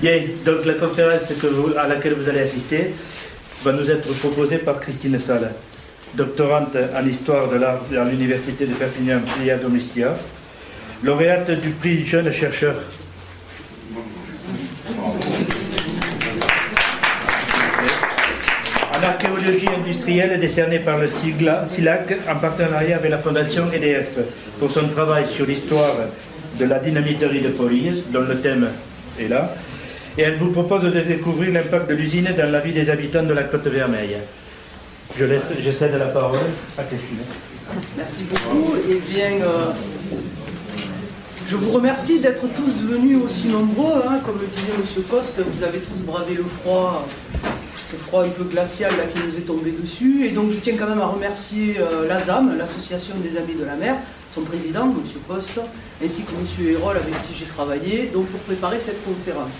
Bien, donc la conférence à laquelle vous allez assister va nous être proposée par Christine Salle, doctorante en histoire de l'art à l'université de Perpignan et à Domistia, lauréate du prix Jeune Chercheur. En archéologie industrielle décerné par le SILAC en partenariat avec la Fondation EDF pour son travail sur l'histoire de la dynamiterie de Polignes, dont le thème est là. Et elle vous propose de découvrir l'impact de l'usine dans la vie des habitants de la Côte-Vermeille. Je cède la parole à Christine. Merci beaucoup. Eh bien, je vous remercie d'être tous venus aussi nombreux. Comme le disait M. Coste, vous avez tous bravé le froid, ce froid un peu glacial là, qui nous est tombé dessus. Et donc, je tiens quand même à remercier l'ASAM, l'Association des Amis de la Mer, son président, M. Coste, ainsi que M. Hérol, avec qui j'ai travaillé, donc, pour préparer cette conférence.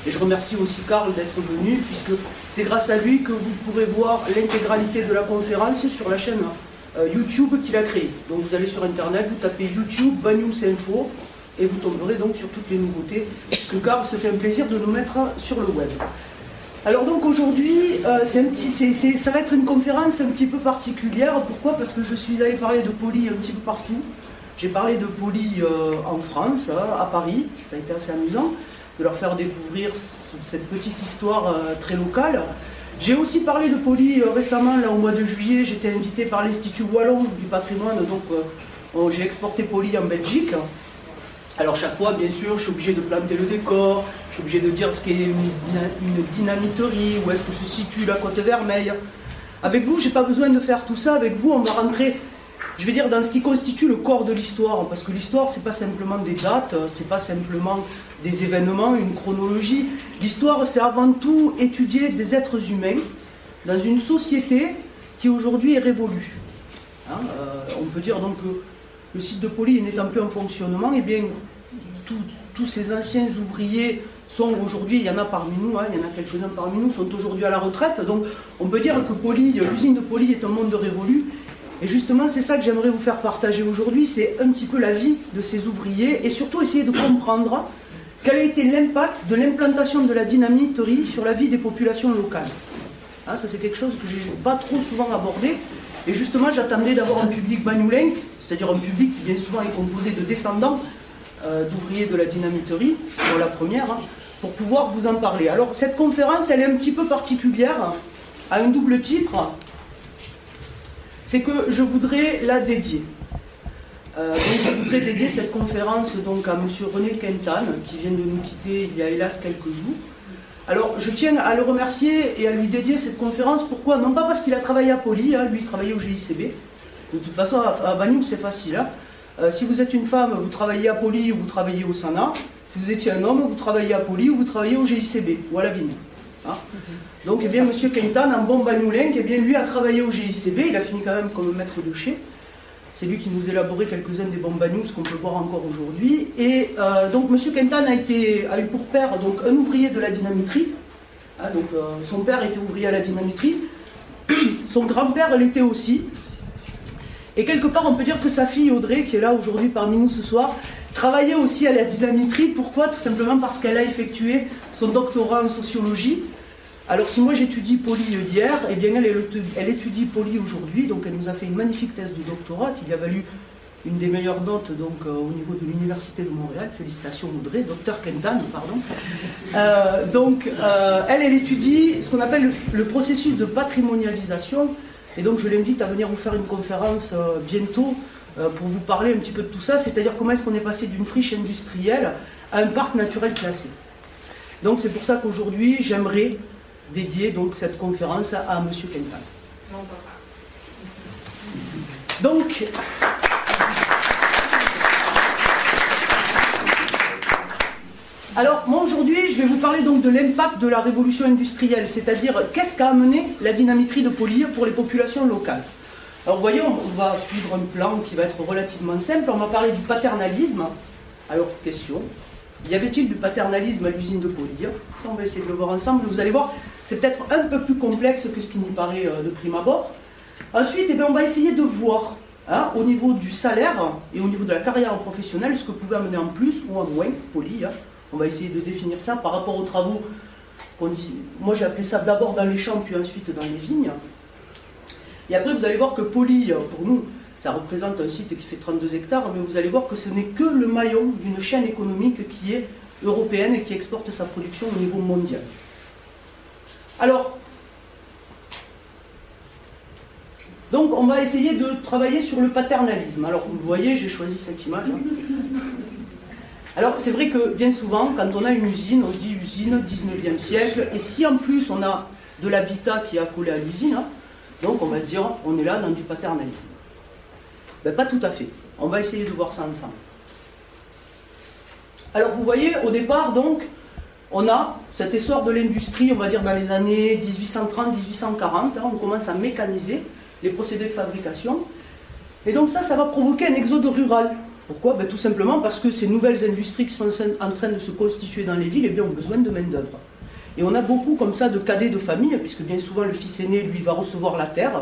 Et je remercie aussi Karl d'être venu, puisque c'est grâce à lui que vous pourrez voir l'intégralité de la conférence sur la chaîne YouTube qu'il a créée. Donc vous allez sur Internet, vous tapez YouTube, Banyuls Info, et vous tomberez donc sur toutes les nouveautés que Karl se fait un plaisir de nous mettre sur le web. Alors donc aujourd'hui, ça va être une conférence un petit peu particulière. Pourquoi? Parce que je suis allé parler de Poly un petit peu partout. J'ai parlé de Poly en France, à Paris, ça a été assez amusant de leur faire découvrir cette petite histoire très locale. J'ai aussi parlé de Poly récemment, là, au mois de juillet, j'étais invité par l'Institut Wallon du patrimoine, donc j'ai exporté Poly en Belgique. Alors chaque fois, bien sûr, je suis obligé de planter le décor, je suis obligé de dire ce qu'est une dynamiterie, où est-ce que se situe la Côte-Vermeille. Avec vous, j'ai pas besoin de faire tout ça, avec vous, on va rentrer, je vais dire, dans ce qui constitue le corps de l'histoire, parce que l'histoire, c'est pas simplement des dates, c'est pas simplement des événements, une chronologie. L'histoire, c'est avant tout étudier des êtres humains dans une société qui aujourd'hui est révolue. On peut dire donc que le site de Poly n'étant plus en fonctionnement, eh bien, tous ces anciens ouvriers sont aujourd'hui, il y en a parmi nous, il y en a quelques-uns parmi nous, sont aujourd'hui à la retraite. Donc on peut dire que l'usine de Poly est un monde révolu. Et justement, c'est ça que j'aimerais vous faire partager aujourd'hui, c'est un petit peu la vie de ces ouvriers et surtout essayer de comprendre quel a été l'impact de l'implantation de la dynamiterie sur la vie des populations locales. Ça, c'est quelque chose que je n'ai pas trop souvent abordé. Et justement, j'attendais d'avoir un public bagnoulenc, c'est-à-dire un public qui bien souvent est composé de descendants d'ouvriers de la dynamiterie, pour la première, pour pouvoir vous en parler. Alors, cette conférence, elle est un petit peu particulière, à un double titre. C'est que je voudrais la dédier. Donc je voudrais dédier cette conférence donc, à M. René Quintane, qui vient de nous quitter il y a hélas quelques jours. Alors je tiens à le remercier et à lui dédier cette conférence. Pourquoi? Non pas parce qu'il a travaillé à Poly, lui il travaillait au GICB. De toute façon, à Banyuls c'est facile. Si vous êtes une femme, vous travaillez à Poly ou vous travaillez au SANA. Si vous étiez un homme, vous travaillez à Poly ou vous travaillez au GICB ou à la Vigne. Donc, eh bien, M. Quintane, un bon bagnoulenc, eh bien, lui a travaillé au GICB, il a fini quand même comme maître de chez. C'est lui qui nous élaborait quelques-uns des bons bagnouls qu'on peut voir encore aujourd'hui. Et donc, M. Quintane a eu pour père donc, un ouvrier de la dynamiterie. Son père était ouvrier à la dynamiterie. Son grand-père l'était aussi. Et quelque part, on peut dire que sa fille Audrey, qui est là aujourd'hui parmi nous ce soir, travaillait aussi à la dynamiterie. Pourquoi? Tout simplement parce qu'elle a effectué son doctorat en sociologie. Alors si moi j'étudie Poly hier, eh bien elle étudie Poly aujourd'hui, donc elle nous a fait une magnifique thèse de doctorat qui lui a valu une des meilleures notes donc, au niveau de l'Université de Montréal. Félicitations Audrey, docteur Quintane, pardon. Elle étudie ce qu'on appelle le processus de patrimonialisation, et donc je l'invite à venir vous faire une conférence bientôt pour vous parler un petit peu de tout ça, c'est-à-dire comment est-ce qu'on est passé d'une friche industrielle à un parc naturel classé. Donc c'est pour ça qu'aujourd'hui j'aimerais dédier donc cette conférence à M. Quintane. Donc, alors moi aujourd'hui je vais vous parler donc de l'impact de la révolution industrielle, c'est-à-dire qu'est-ce qu'a amené la dynamiterie de Poly pour les populations locales. Alors vous voyez, on va suivre un plan qui va être relativement simple, on va parler du paternalisme. Alors question, y avait-il du paternalisme à l'usine de Poly? Ça, on va essayer de le voir ensemble. Vous allez voir, c'est peut-être un peu plus complexe que ce qui nous paraît de prime abord. Ensuite, eh bien, on va essayer de voir, au niveau du salaire et au niveau de la carrière professionnelle, ce que pouvait amener en plus ou en moins Poly On va essayer de définir ça par rapport aux travaux qu'on dit. Moi j'ai appelé ça d'abord dans les champs, puis ensuite dans les vignes. Et après vous allez voir que Poly, pour nous, ça représente un site qui fait 32 hectares, mais vous allez voir que ce n'est que le maillon d'une chaîne économique qui est européenne et qui exporte sa production au niveau mondial. Alors, donc on va essayer de travailler sur le paternalisme. Alors vous voyez, j'ai choisi cette image. Alors c'est vrai que bien souvent, quand on a une usine, on se dit usine 19e siècle, et si en plus on a de l'habitat qui est accolé à l'usine, donc on va se dire, on est là dans du paternalisme. Ben, pas tout à fait. On va essayer de voir ça ensemble. Alors vous voyez, au départ, donc, on a cet essor de l'industrie, on va dire dans les années 1830-1840, on commence à mécaniser les procédés de fabrication. Et donc ça va provoquer un exode rural. Pourquoi? Ben, tout simplement parce que ces nouvelles industries qui sont en train de se constituer dans les villes, eh bien, ont besoin de main-d'œuvre. Et on a beaucoup comme ça de cadets de famille, puisque bien souvent le fils aîné, lui, va recevoir la terre.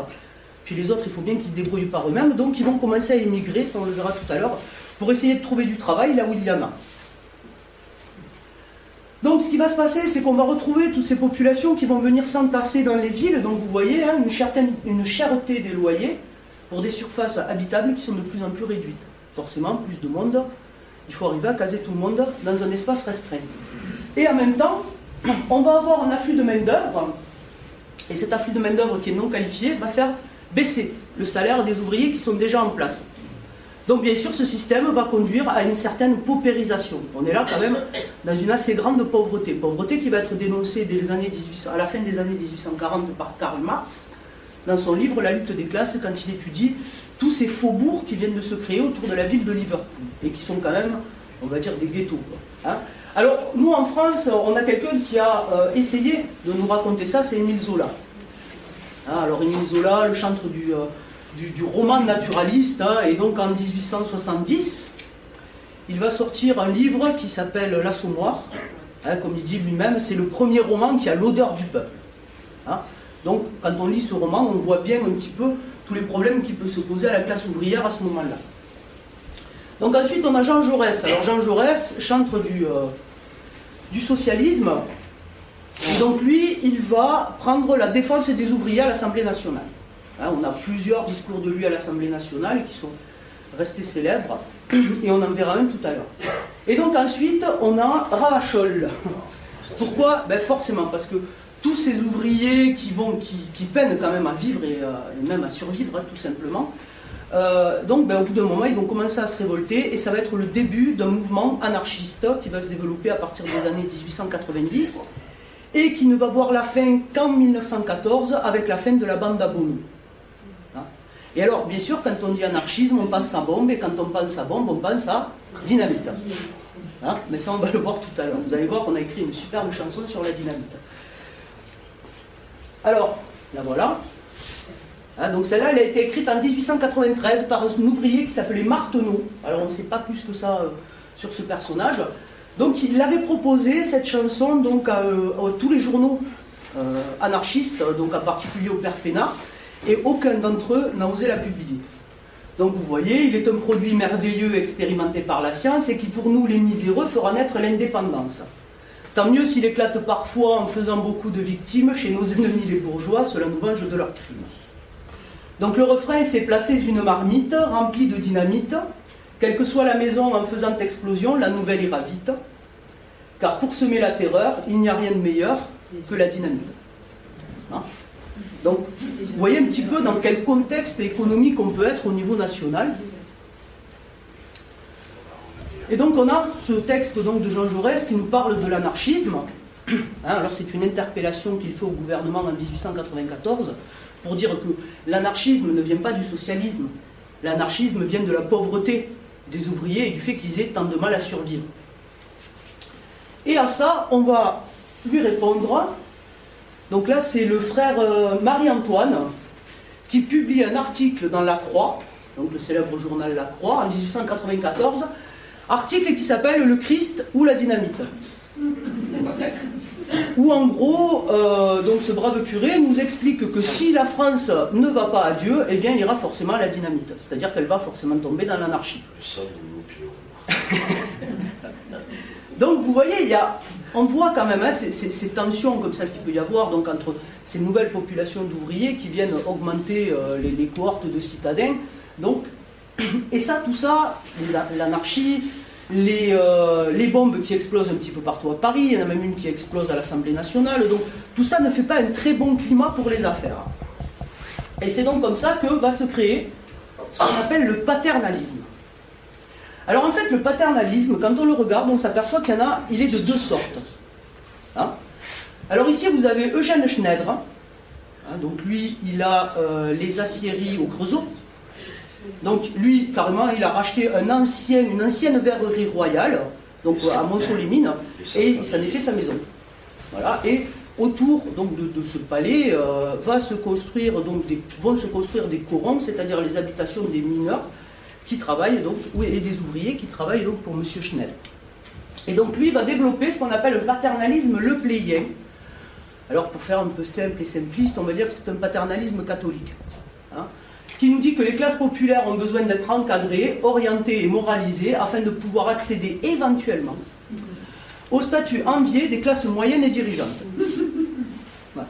Puis les autres, il faut bien qu'ils se débrouillent par eux-mêmes, donc ils vont commencer à émigrer, ça on le verra tout à l'heure, pour essayer de trouver du travail là où il y en a. Donc ce qui va se passer, c'est qu'on va retrouver toutes ces populations qui vont venir s'entasser dans les villes, donc vous voyez, hein, une cherté des loyers pour des surfaces habitables qui sont de plus en plus réduites. Forcément, plus de monde, il faut arriver à caser tout le monde dans un espace restreint. Et en même temps, on va avoir un afflux de main-d'œuvre, et cet afflux de main-d'œuvre qui est non qualifié va faire baisser le salaire des ouvriers qui sont déjà en place. Donc bien sûr, ce système va conduire à une certaine paupérisation. On est là quand même dans une assez grande pauvreté. Pauvreté qui va être dénoncée dès les années à la fin des années 1840 par Karl Marx, dans son livre La lutte des classes, quand il étudie tous ces faubourgs qui viennent de se créer autour de la ville de Liverpool, et qui sont quand même, on va dire, des ghettos. Hein. Alors, nous en France, on a quelqu'un qui a essayé de nous raconter ça, c'est Émile Zola. Alors Émile Zola, le chantre du roman naturaliste, hein, et donc en 1870, il va sortir un livre qui s'appelle L'Assommoir, hein, comme il dit lui-même, c'est le premier roman qui a l'odeur du peuple. Hein. Donc quand on lit ce roman, on voit bien un petit peu tous les problèmes qui peuvent se poser à la classe ouvrière à ce moment-là. Donc ensuite on a Jean Jaurès. Alors Jean Jaurès, chantre du socialisme. Et donc lui, il va prendre la défense des ouvriers à l'Assemblée nationale. Hein, on a plusieurs discours de lui à l'Assemblée nationale qui sont restés célèbres, et on en verra un tout à l'heure. Et donc ensuite, on a Ravachol. Pourquoi? Ben forcément, parce que tous ces ouvriers qui peinent quand même à vivre et même à survivre, hein, tout simplement, donc ben, au bout d'un moment, ils vont commencer à se révolter, et ça va être le début d'un mouvement anarchiste qui va se développer à partir des années 1890, et qui ne va voir la fin qu'en 1914 avec la fin de la bande à Bono. Hein. Et alors, bien sûr, quand on dit anarchisme, on pense à bombe, et quand on pense à bombe, on pense à dynamite. Hein. Mais ça, on va le voir tout à l'heure. Vous allez voir qu'on a écrit une superbe chanson sur la dynamite. Alors, la voilà. Hein, donc celle-là, elle a été écrite en 1893 par un ouvrier qui s'appelait Marteneau. Alors, on ne sait pas plus que ça sur ce personnage. Donc il avait proposé cette chanson donc, à tous les journaux anarchistes, donc en particulier au Père Pénard, et aucun d'entre eux n'a osé la publier. Donc vous voyez, il est un produit merveilleux expérimenté par la science et qui pour nous les miséreux fera naître l'indépendance. Tant mieux s'il éclate parfois en faisant beaucoup de victimes chez nos ennemis les bourgeois, cela nous venge de leurs crimes. Donc le refrain s'est placé d'une marmite remplie de dynamite. Quelle que soit la maison en faisant explosion, la nouvelle ira vite. Car pour semer la terreur, il n'y a rien de meilleur que la dynamite. Hein? Donc, vous voyez un petit peu dans quel contexte économique on peut être au niveau national. Et donc on a ce texte donc, de Jean Jaurès qui nous parle de l'anarchisme. Hein, alors c'est une interpellation qu'il fait au gouvernement en 1894 pour dire que l'anarchisme ne vient pas du socialisme. L'anarchisme vient de la pauvreté des ouvriers et du fait qu'ils aient tant de mal à survivre. Et à ça, on va lui répondre. Donc là, c'est le frère Marie-Antoine qui publie un article dans La Croix, donc le célèbre journal La Croix, en 1894, article qui s'appelle « Le Christ ou la dynamite ». Où en gros, donc ce brave curé nous explique que si la France ne va pas à Dieu, eh bien il ira forcément à la dynamite. C'est-à-dire qu'elle va forcément tomber dans l'anarchie. Donc vous voyez, on voit quand même hein, ces tensions comme ça qu'il peut y avoir donc, entre ces nouvelles populations d'ouvriers qui viennent augmenter les cohortes de citadins. Donc, et ça, tout ça, l'anarchie, les bombes qui explosent un petit peu partout à Paris, il y en a même une qui explose à l'Assemblée nationale, donc tout ça ne fait pas un très bon climat pour les affaires. Et c'est donc comme ça que va se créer ce qu'on appelle le paternalisme. Alors en fait, le paternalisme, quand on le regarde, on s'aperçoit qu'il est de deux sortes. Hein? Alors ici, vous avez Eugène Schneider, hein, donc lui, il a les aciéries au Creusot. Donc lui, carrément, il a racheté une ancienne verrerie royale, donc à Monceau-les-Mines, et il s'en est fait sa maison. Voilà, et autour donc, de ce palais vont se construire des corons, c'est-à-dire les habitations des mineurs qui travaillent, donc, et des ouvriers qui travaillent donc, pour M. Schneider. Et donc lui va développer ce qu'on appelle le paternalisme lepléien. Alors pour faire un peu simple et simpliste, on va dire que c'est un paternalisme catholique. Hein, qui nous dit que les classes populaires ont besoin d'être encadrées, orientées et moralisées afin de pouvoir accéder éventuellement au statut envié des classes moyennes et dirigeantes. Voilà.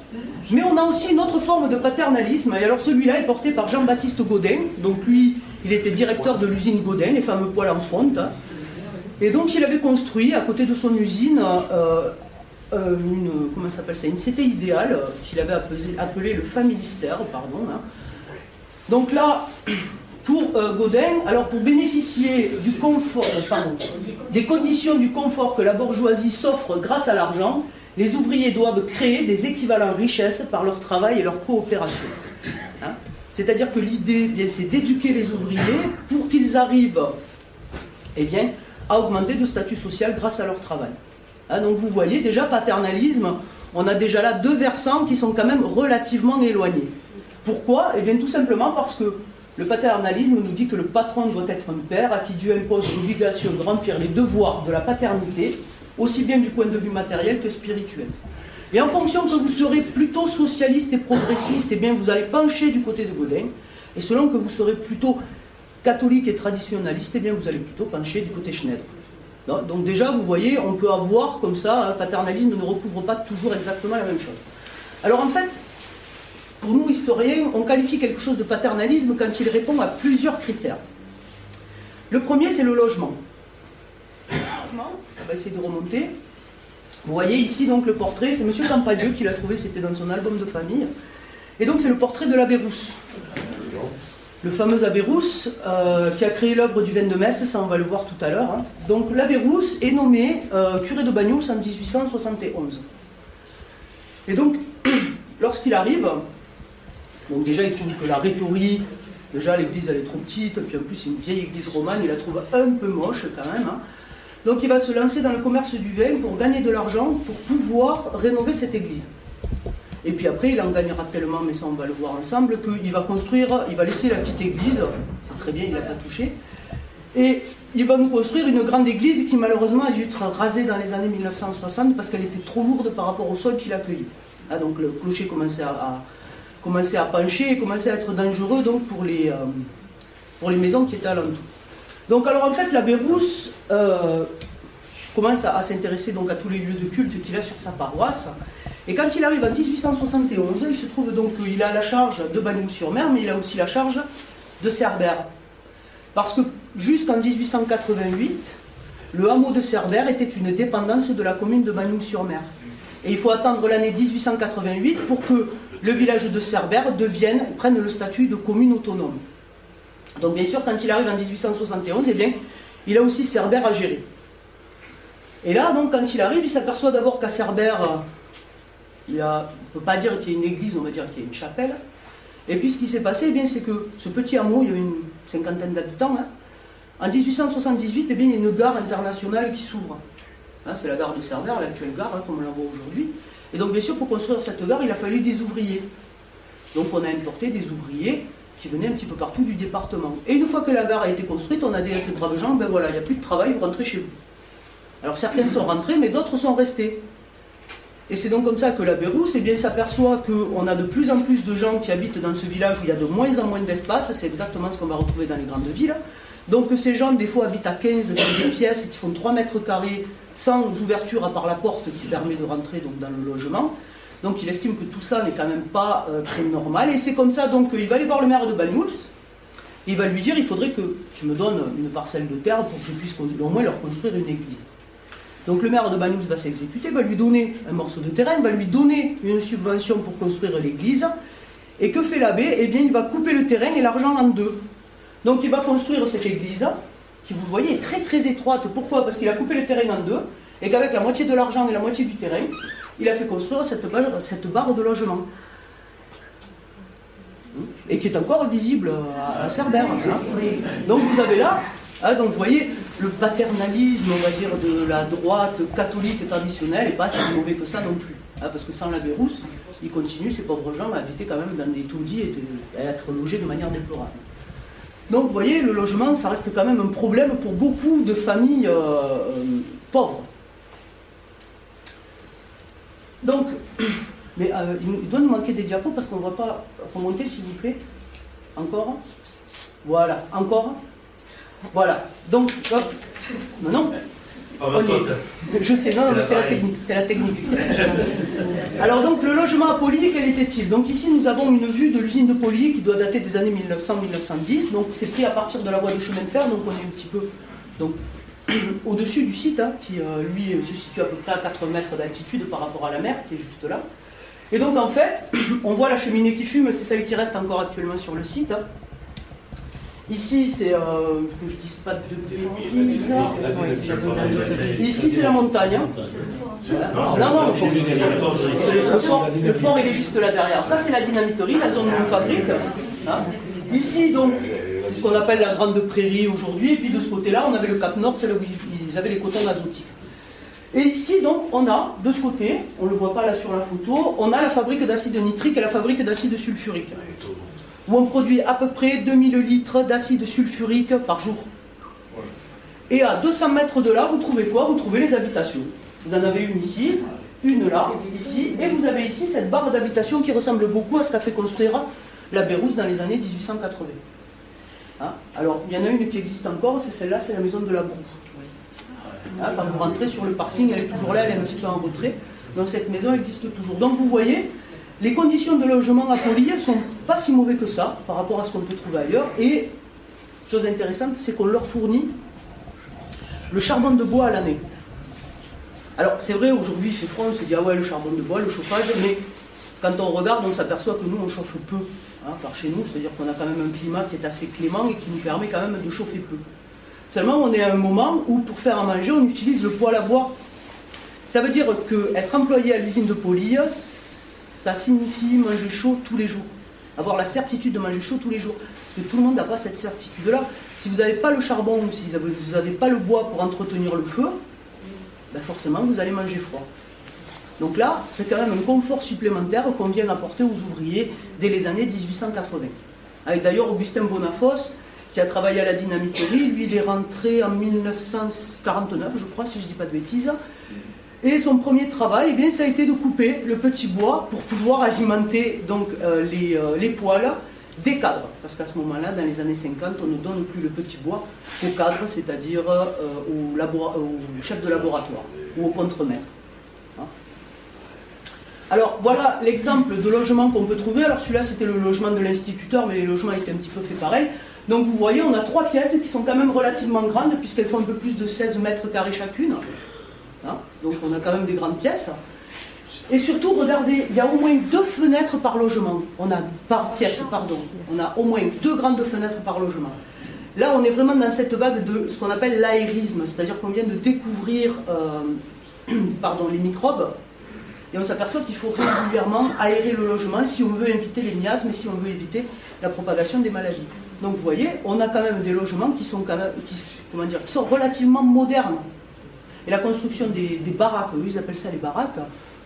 Mais on a aussi une autre forme de paternalisme, et alors celui-là est porté par Jean-Baptiste Gaudin. Donc lui, il était directeur de l'usine Gaudin, les fameux poêles en fonte, et donc il avait construit à côté de son usine une cité idéale qu'il avait appelée le familistère, pardon. Hein. Donc là, pour Gaudin, alors pour bénéficier du confort, des conditions du confort que la bourgeoisie s'offre grâce à l'argent, les ouvriers doivent créer des équivalents richesses par leur travail et leur coopération. Hein? C'est-à-dire que l'idée, c'est d'éduquer les ouvriers pour qu'ils arrivent à augmenter de statut social grâce à leur travail. Hein, donc vous voyez déjà, paternalisme, on a déjà là deux versants qui sont quand même relativement éloignés. Pourquoi? Eh bien tout simplement parce que le paternalisme nous dit que le patron doit être un père à qui Dieu impose l'obligation de remplir les devoirs de la paternité, aussi bien du point de vue matériel que spirituel. Et en fonction que vous serez plutôt socialiste et progressiste, eh bien vous allez pencher du côté de Gaudin, et selon que vous serez plutôt catholique et traditionnaliste, eh bien vous allez plutôt pencher du côté Schneider. Donc déjà, vous voyez, on peut avoir comme ça, un paternalisme ne recouvre pas toujours exactement la même chose. Alors en fait, pour nous historiens, on qualifie quelque chose de paternalisme quand il répond à plusieurs critères. Le premier, c'est le logement. Le logement, on va essayer de remonter. Vous voyez ici donc le portrait, c'est M. Campadieu qui l'a trouvé, c'était dans son album de famille. Et donc c'est le portrait de l'abbé Rousse. Le fameux abbé Rousse qui a créé l'œuvre du vin de Metz, ça on va le voir tout à l'heure. Hein. Donc l'abbé Rousse est nommé curé de Bagnols en 1871. Et donc, lorsqu'il arrive, donc déjà il trouve que la rhétorie, déjà l'église elle est trop petite, puis en plus c'est une vieille église romane, il la trouve un peu moche quand même. Hein. Donc il va se lancer dans le commerce du vin pour gagner de l'argent, pour pouvoir rénover cette église. Et puis après, il en gagnera tellement, mais ça on va le voir ensemble, qu'il va construire, il va laisser la petite église, c'est très bien, il ne l'a pas touché, et il va nous construire une grande église qui malheureusement a dû être rasée dans les années 1960 parce qu'elle était trop lourde par rapport au sol qui l'accueillait. Ah, donc le clocher commençait à pencher et commençait à être dangereux donc, pour les maisons qui étaient alentour. Donc alors en fait, l'abbé Rousse commence à s'intéresser donc à tous les lieux de culte qu'il a sur sa paroisse. Et quand il arrive en 1871, il se trouve donc qu'il a la charge de Bagnols-sur-Mer, mais il a aussi la charge de Cerbère. Parce que jusqu'en 1888, le hameau de Cerbère était une dépendance de la commune de Bagnols-sur-Mer. Et il faut attendre l'année 1888 pour que le village de Cerbère prenne le statut de commune autonome. Donc bien sûr, quand il arrive en 1871, eh bien, il a aussi Cerbère à gérer. Et là, donc, quand il arrive, il s'aperçoit d'abord qu'à Cerbère, on ne peut pas dire qu'il y a une église, on va dire qu'il y a une chapelle. Et puis ce qui s'est passé, eh bien, c'est que ce petit hameau, il y avait une cinquantaine d'habitants, hein, en 1878, eh bien, il y a une gare internationale qui s'ouvre. Hein, c'est la gare de Cerbère, l'actuelle gare, hein, comme on la voit aujourd'hui. Et donc bien sûr, pour construire cette gare, il a fallu des ouvriers. Donc on a importé des ouvriers qui venaient un petit peu partout du département. Et une fois que la gare a été construite, on a dit à ces braves gens, ben voilà, il n'y a plus de travail, vous rentrez chez vous. Alors certains sont rentrés, mais d'autres sont restés. Et c'est donc comme ça que l'abbé Rousse s'aperçoit qu'on a de plus en plus de gens qui habitent dans ce village où il y a de moins en moins d'espace, c'est exactement ce qu'on va retrouver dans les grandes villes, Donc ces gens, des fois, habitent à 15 dans des pièces qui font 3 mètres carrés, sans ouverture à part la porte qui permet de rentrer donc, dans le logement. Donc il estime que tout ça n'est quand même pas très normal. Et c'est comme ça, donc il va aller voir le maire de Banyuls. Et il va lui dire, il faudrait que tu me donnes une parcelle de terre pour que je puisse au moins leur construire une église. Donc le maire de Banyuls va s'exécuter, va lui donner un morceau de terrain, va lui donner une subvention pour construire l'église. Et que fait l'abbé? Eh bien il va couper le terrain et l'argent en deux. Donc il va construire cette église, qui vous voyez est très très étroite. Pourquoi? Parce qu'il a coupé le terrain en deux, et qu'avec la moitié de l'argent et la moitié du terrain, il a fait construire cette barre de logement. Et qui est encore visible à Cerbère. Hein. Donc vous avez là, hein, donc vous voyez, le paternalisme, on va dire, de la droite catholique traditionnelle n'est pas si mauvais que ça non plus. Hein, parce que sans l'abbé Rousse, ils continuent, ces pauvres gens, à habiter quand même dans des taudis et à être logés de manière déplorable. Donc vous voyez, le logement, ça reste quand même un problème pour beaucoup de familles pauvres. Donc, mais il doit nous manquer des diapos parce qu'on ne va pas remonter, s'il vous plaît. Encore. Voilà, encore. Voilà. Donc, hop. Non, non. Je sais, non, mais c'est la technique. C'est la technique. Alors donc, le logement à Poligny, quel était-il? Donc ici, nous avons une vue de l'usine de Poligny qui doit dater des années 1900-1910. Donc c'est pris à partir de la voie de chemin de fer, donc on est un petit peu donc, au-dessus du site, hein, qui lui se situe à peu près à 4 mètres d'altitude par rapport à la mer, qui est juste là. Et donc en fait, on voit la cheminée qui fume, c'est celle qui reste encore actuellement sur le site. Hein. Ici, c'est, que je ne dise pas de bêtises, ici c'est la montagne. Hein. Non, le fort il est juste là derrière. Ça c'est la dynamiterie, la zone où on fabrique. Hein. Ici donc, c'est ce qu'on appelle la grande prairie aujourd'hui, et puis de ce côté-là, on avait le Cap Nord, c'est là où ils avaient les cotons azotiques. Et ici donc, on a, de ce côté, on ne le voit pas là sur la photo, on a la fabrique d'acide nitrique et la fabrique d'acide sulfurique. Où on produit à peu près 2000 litres d'acide sulfurique par jour. Et à 200 mètres de là, vous trouvez quoi? Vous trouvez les habitations. Vous en avez une ici, une là, ici, et vous avez ici cette barre d'habitation qui ressemble beaucoup à ce qu'a fait construire l'abbé Rousse dans les années 1880. Hein? Alors, il y en a une qui existe encore, c'est celle-là, c'est la maison de la Bourre. Hein, quand vous rentrez sur le parking, elle est toujours là, elle est un petit peu en retrait. Donc cette maison existe toujours. Donc vous voyez, les conditions de logement à Poligny, elles ne sont pas si mauvaises que ça, par rapport à ce qu'on peut trouver ailleurs. Et, chose intéressante, c'est qu'on leur fournit le charbon de bois à l'année. Alors c'est vrai, aujourd'hui il fait froid, on se dit, ah ouais, le charbon de bois, le chauffage, mais quand on regarde, on s'aperçoit que nous, on chauffe peu. Hein, par chez nous, c'est-à-dire qu'on a quand même un climat qui est assez clément et qui nous permet quand même de chauffer peu. Seulement, on est à un moment où, pour faire à manger, on utilise le poêle à bois. Ça veut dire qu'être employé à l'usine de Poligny, ça signifie manger chaud tous les jours. Avoir la certitude de manger chaud tous les jours. Parce que tout le monde n'a pas cette certitude-là. Si vous n'avez pas le charbon ou si vous n'avez pas le bois pour entretenir le feu, ben forcément, vous allez manger froid. Donc là, c'est quand même un confort supplémentaire qu'on vient apporter aux ouvriers dès les années 1880. Avec d'ailleurs Augustin Bonafos, qui a travaillé à la dynamiterie, lui il est rentré en 1949, je crois, si je ne dis pas de bêtises. Et son premier travail, eh bien, ça a été de couper le petit bois pour pouvoir agimenter donc, les poêles des cadres. Parce qu'à ce moment-là, dans les années 50, on ne donne plus le petit bois aux cadres, c'est-à-dire au chef de laboratoire ou au contremaître. Alors voilà l'exemple de logement qu'on peut trouver. Alors celui-là c'était le logement de l'instituteur, mais les logements étaient un petit peu faits pareil. Donc vous voyez, on a 3 pièces qui sont quand même relativement grandes, puisqu'elles font un peu plus de 16 mètres carrés chacune. Hein, donc on a quand même des grandes pièces. Et surtout, regardez, il y a au moins 2 fenêtres par logement. On a par pièce, pardon. On a au moins 2 grandes fenêtres par logement. Là, on est vraiment dans cette vague de ce qu'on appelle l'aérisme, c'est-à-dire qu'on vient de découvrir les microbes. Et on s'aperçoit qu'il faut régulièrement aérer le logement si on veut éviter les miasmes et si on veut éviter la propagation des maladies. Donc vous voyez, on a quand même des logements qui sont, qui sont relativement modernes. Et la construction des baraques, eux ils appellent ça les baraques,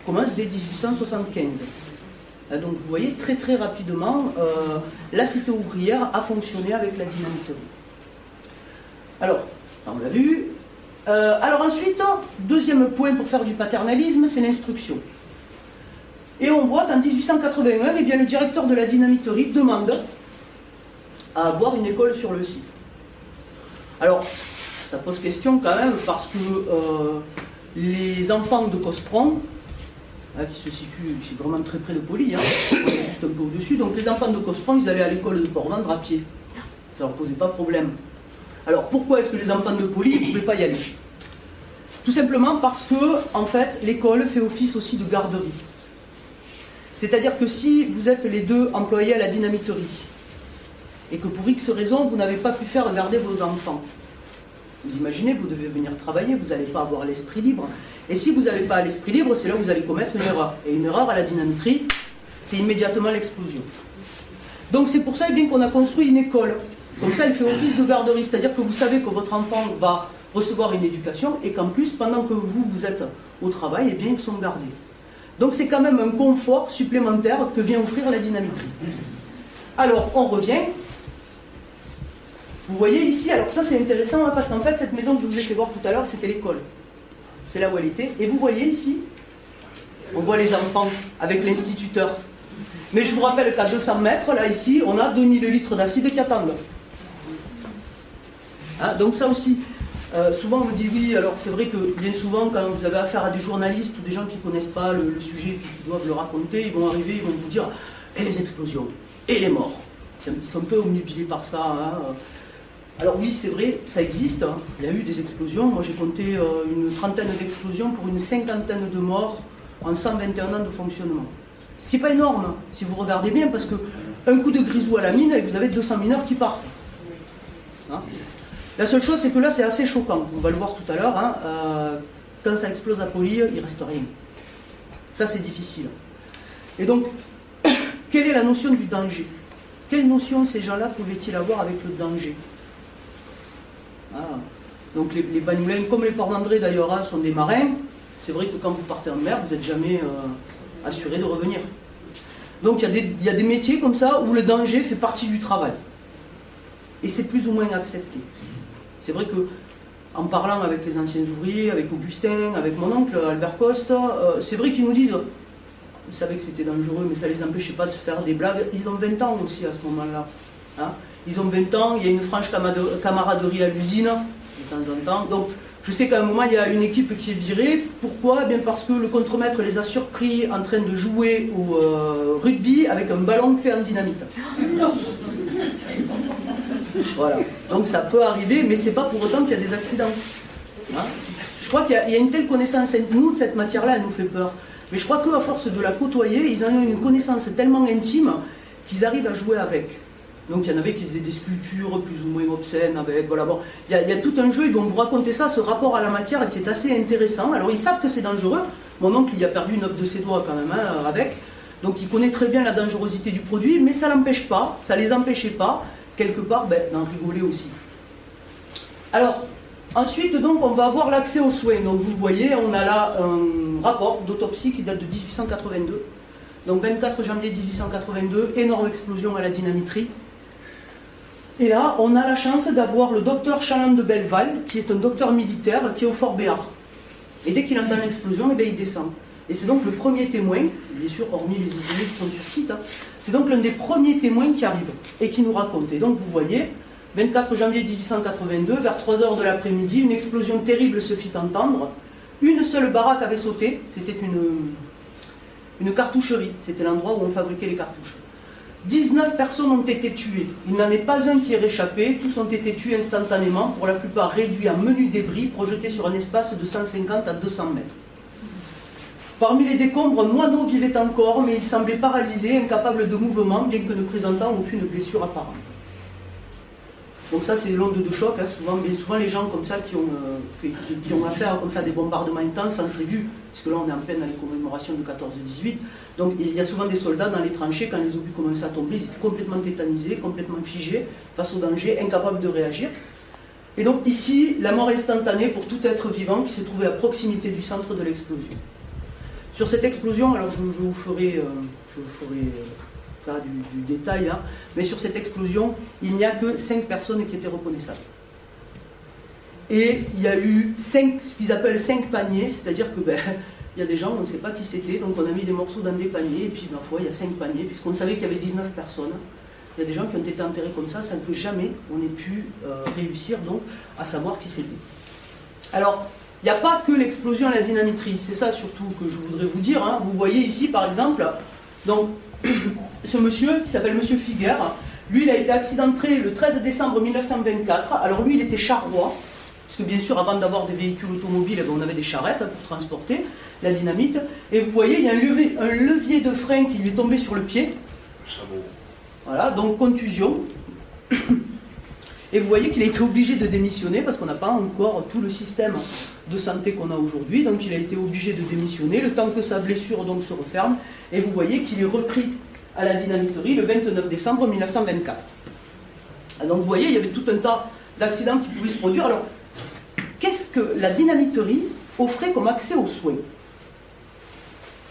commence dès 1875. Donc vous voyez, très très rapidement, la cité ouvrière a fonctionné avec la dynamiterie. Alors, on l'a vu. Alors ensuite, deuxième point pour faire du paternalisme, c'est l'instruction. Et on voit qu'en 1881, eh bien, le directeur de la dynamiterie demande à avoir une école sur le site. Alors, ça pose question quand même, parce que les enfants de Cospron, qui se situent vraiment très près de Poly, on est juste un peu au-dessus, donc les enfants de Cospron, ils allaient à l'école de Port-Ventre à pied. Ça ne leur posait pas de problème. Alors pourquoi est-ce que les enfants de Poly ne pouvaient pas y aller? Tout simplement parce que, en fait, l'école fait office aussi de garderie. C'est-à-dire que si vous êtes les deux employés à la dynamiterie, et que pour X raisons, vous n'avez pas pu faire garder vos enfants, vous imaginez, vous devez venir travailler, vous n'allez pas avoir l'esprit libre. Et si vous n'avez pas l'esprit libre, c'est là où vous allez commettre une erreur. Et une erreur à la dynamiterie, c'est immédiatement l'explosion. Donc c'est pour ça bien qu'on a construit une école. Comme ça, elle fait office de garderie. C'est-à-dire que vous savez que votre enfant va recevoir une éducation et qu'en plus, pendant que vous êtes au travail, eh bien, ils sont gardés. Donc c'est quand même un confort supplémentaire que vient offrir la dynamiterie. Alors, on revient. Vous voyez ici, alors ça c'est intéressant, parce qu'en fait, cette maison que je vous ai fait voir tout à l'heure, c'était l'école. C'est là où elle était. Et vous voyez ici, on voit les enfants avec l'instituteur. Mais je vous rappelle qu'à 200 mètres, là, ici, on a 2000 litres d'acide qui attendent. Hein, donc ça aussi, souvent on me dit oui, alors c'est vrai que bien souvent, quand vous avez affaire à des journalistes ou des gens qui ne connaissent pas le sujet et qui doivent le raconter, ils vont arriver, ils vont vous dire « et les explosions, et les morts ». Ils sont un peu omnubilés par ça. Hein. Alors oui, c'est vrai, ça existe, hein. Il y a eu des explosions. Moi j'ai compté une trentaine d'explosions pour une cinquantaine de morts en 121 ans de fonctionnement. Ce qui n'est pas énorme, hein, si vous regardez bien, parce qu'un coup de grisou à la mine, et vous avez 200 mineurs qui partent. Hein. La seule chose, c'est que là, c'est assez choquant. On va le voir tout à l'heure. Hein, quand ça explose à Poly, il ne reste rien. Ça, c'est difficile. Et donc, quelle est la notion du danger? Quelle notion ces gens-là pouvaient-ils avoir avec le danger? Donc, les Bagnoulins, comme les Port-Vendré d'ailleurs, hein, sont des marins. C'est vrai que quand vous partez en mer, vous n'êtes jamais assuré de revenir. Donc, il y a des métiers comme ça où le danger fait partie du travail. Et c'est plus ou moins accepté. C'est vrai que, en parlant avec les anciens ouvriers, avec Augustin, avec mon oncle Albert Coste, c'est vrai qu'ils nous disent, ils savaient que c'était dangereux, mais ça ne les empêchait pas de se faire des blagues. Ils ont 20 ans aussi à ce moment-là. Hein, ils ont 20 ans, il y a une franche camaraderie à l'usine, de temps en temps. Donc, je sais qu'à un moment, il y a une équipe qui est virée. Pourquoi? Eh bien parce que le contremaître les a surpris en train de jouer au rugby avec un ballon fait en dynamite. Voilà. Donc ça peut arriver, mais c'est pas pour autant qu'il y a des accidents. Hein, je crois qu'il y a une telle connaissance, nous, de cette matière-là, elle nous fait peur. Mais je crois qu'à force de la côtoyer, ils en ont une connaissance tellement intime qu'ils arrivent à jouer avec. Donc il y en avait qui faisaient des sculptures plus ou moins obscènes avec, voilà, bon. Il y a tout un jeu, ils vont vous raconter ça, ce rapport à la matière qui est assez intéressant. Alors ils savent que c'est dangereux. Mon oncle, il a perdu 9 de ses doigts quand même, hein, avec. Donc il connaît très bien la dangerosité du produit, mais ça l'empêche pas, ça les empêchait pas, quelque part, d'en rigoler aussi. Alors, ensuite, donc, on va avoir l'accès aux soins. Donc vous voyez, on a là un rapport d'autopsie qui date de 1882. Donc 24 janvier 1882, énorme explosion à la dynamiterie. Et là, on a la chance d'avoir le docteur Chaland de Belleval, qui est un docteur militaire, qui est au Fort Béart. Et dès qu'il entend l'explosion, eh bien, il descend. Et c'est donc le premier témoin, bien sûr, hormis les ouvriers qui sont sur site, hein, c'est donc l'un des premiers témoins qui arrive et qui nous raconte. Et donc vous voyez, 24 janvier 1882, vers 3 h de l'après-midi, une explosion terrible se fit entendre. Une seule baraque avait sauté, c'était une cartoucherie, c'était l'endroit où on fabriquait les cartouches. 19 personnes ont été tuées, il n'en est pas un qui est réchappé, tous ont été tués instantanément, pour la plupart réduits en menus débris, projetés sur un espace de 150 à 200 mètres. Parmi les décombres, Moineau vivait encore, mais il semblait paralysé, incapable de mouvement, bien que ne présentant aucune blessure apparente. Donc ça, c'est l'onde de choc. Hein. Bien souvent, les gens comme ça qui ont affaire comme ça à des bombardements intenses, ça s'est vu, puisque là, on est en pleine dans les commémorations de 14-18. Donc il y a souvent des soldats dans les tranchées, quand les obus commençaient à tomber, ils étaient complètement tétanisés, complètement figés, face au danger, incapables de réagir. Et donc ici, la mort instantanée pour tout être vivant qui s'est trouvé à proximité du centre de l'explosion. Sur cette explosion, alors je vous ferai cas du détail, hein, mais sur cette explosion, il n'y a que 5 personnes qui étaient reconnaissables. Et il y a eu ce qu'ils appellent 5 paniers, c'est-à-dire que il y a des gens, on ne sait pas qui c'était, donc on a mis des morceaux dans des paniers, et puis ma foi, il y a 5 paniers, puisqu'on savait qu'il y avait 19 personnes. Il y a des gens qui ont été enterrés comme ça sans que jamais on ait pu réussir donc à savoir qui c'était. Alors, il n'y a pas que l'explosion à la dynamiterie, c'est ça surtout que je voudrais vous dire. Hein. Vous voyez ici par exemple, donc, ce monsieur qui s'appelle monsieur Figuer, lui il a été accidenté le 13 décembre 1924. Alors lui il était charrois, parce que bien sûr avant d'avoir des véhicules automobiles, on avait des charrettes pour transporter la dynamite. Et vous voyez il y a un levier de frein qui lui est tombé sur le pied. Voilà, donc contusion. Et vous voyez qu'il a été obligé de démissionner parce qu'on n'a pas encore tout le système de santé qu'on a aujourd'hui. Donc il a été obligé de démissionner le temps que sa blessure donc se referme. Et vous voyez qu'il est repris à la dynamiterie le 29 décembre 1924. Donc vous voyez, il y avait tout un tas d'accidents qui pouvaient se produire. Alors, qu'est-ce que la dynamiterie offrait comme accès aux soins?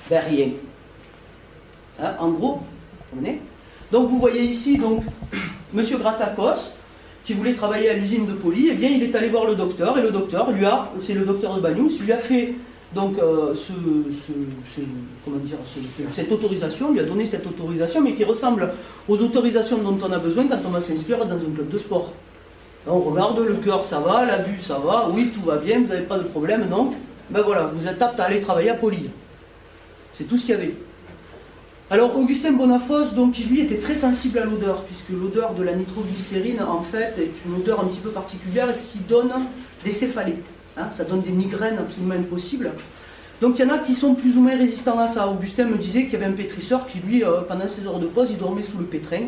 Ben rien. Hein, en gros, vous comprenez? Donc vous voyez ici donc M. Gratakos, qui voulait travailler à l'usine de Poly, eh bien il est allé voir le docteur, et le docteur lui a, c'est le docteur de Bagnous, lui a fait donc cette autorisation, lui a donné cette autorisation, mais qui ressemble aux autorisations dont on a besoin quand on va s'inscrire dans un club de sport. On regarde, le cœur ça va, la vue ça va, oui tout va bien, vous n'avez pas de problème, non? Ben voilà, vous êtes apte à aller travailler à Poly. C'est tout ce qu'il y avait. Alors Augustin Bonafos, donc, qui lui était très sensible à l'odeur, puisque l'odeur de la nitroglycérine, en fait, est une odeur un petit peu particulière et qui donne des céphalées. Hein, ça donne des migraines absolument impossibles. Donc il y en a qui sont plus ou moins résistants à ça. Augustin me disait qu'il y avait un pétrisseur qui, lui, pendant ses heures de pause, il dormait sous le pétrin.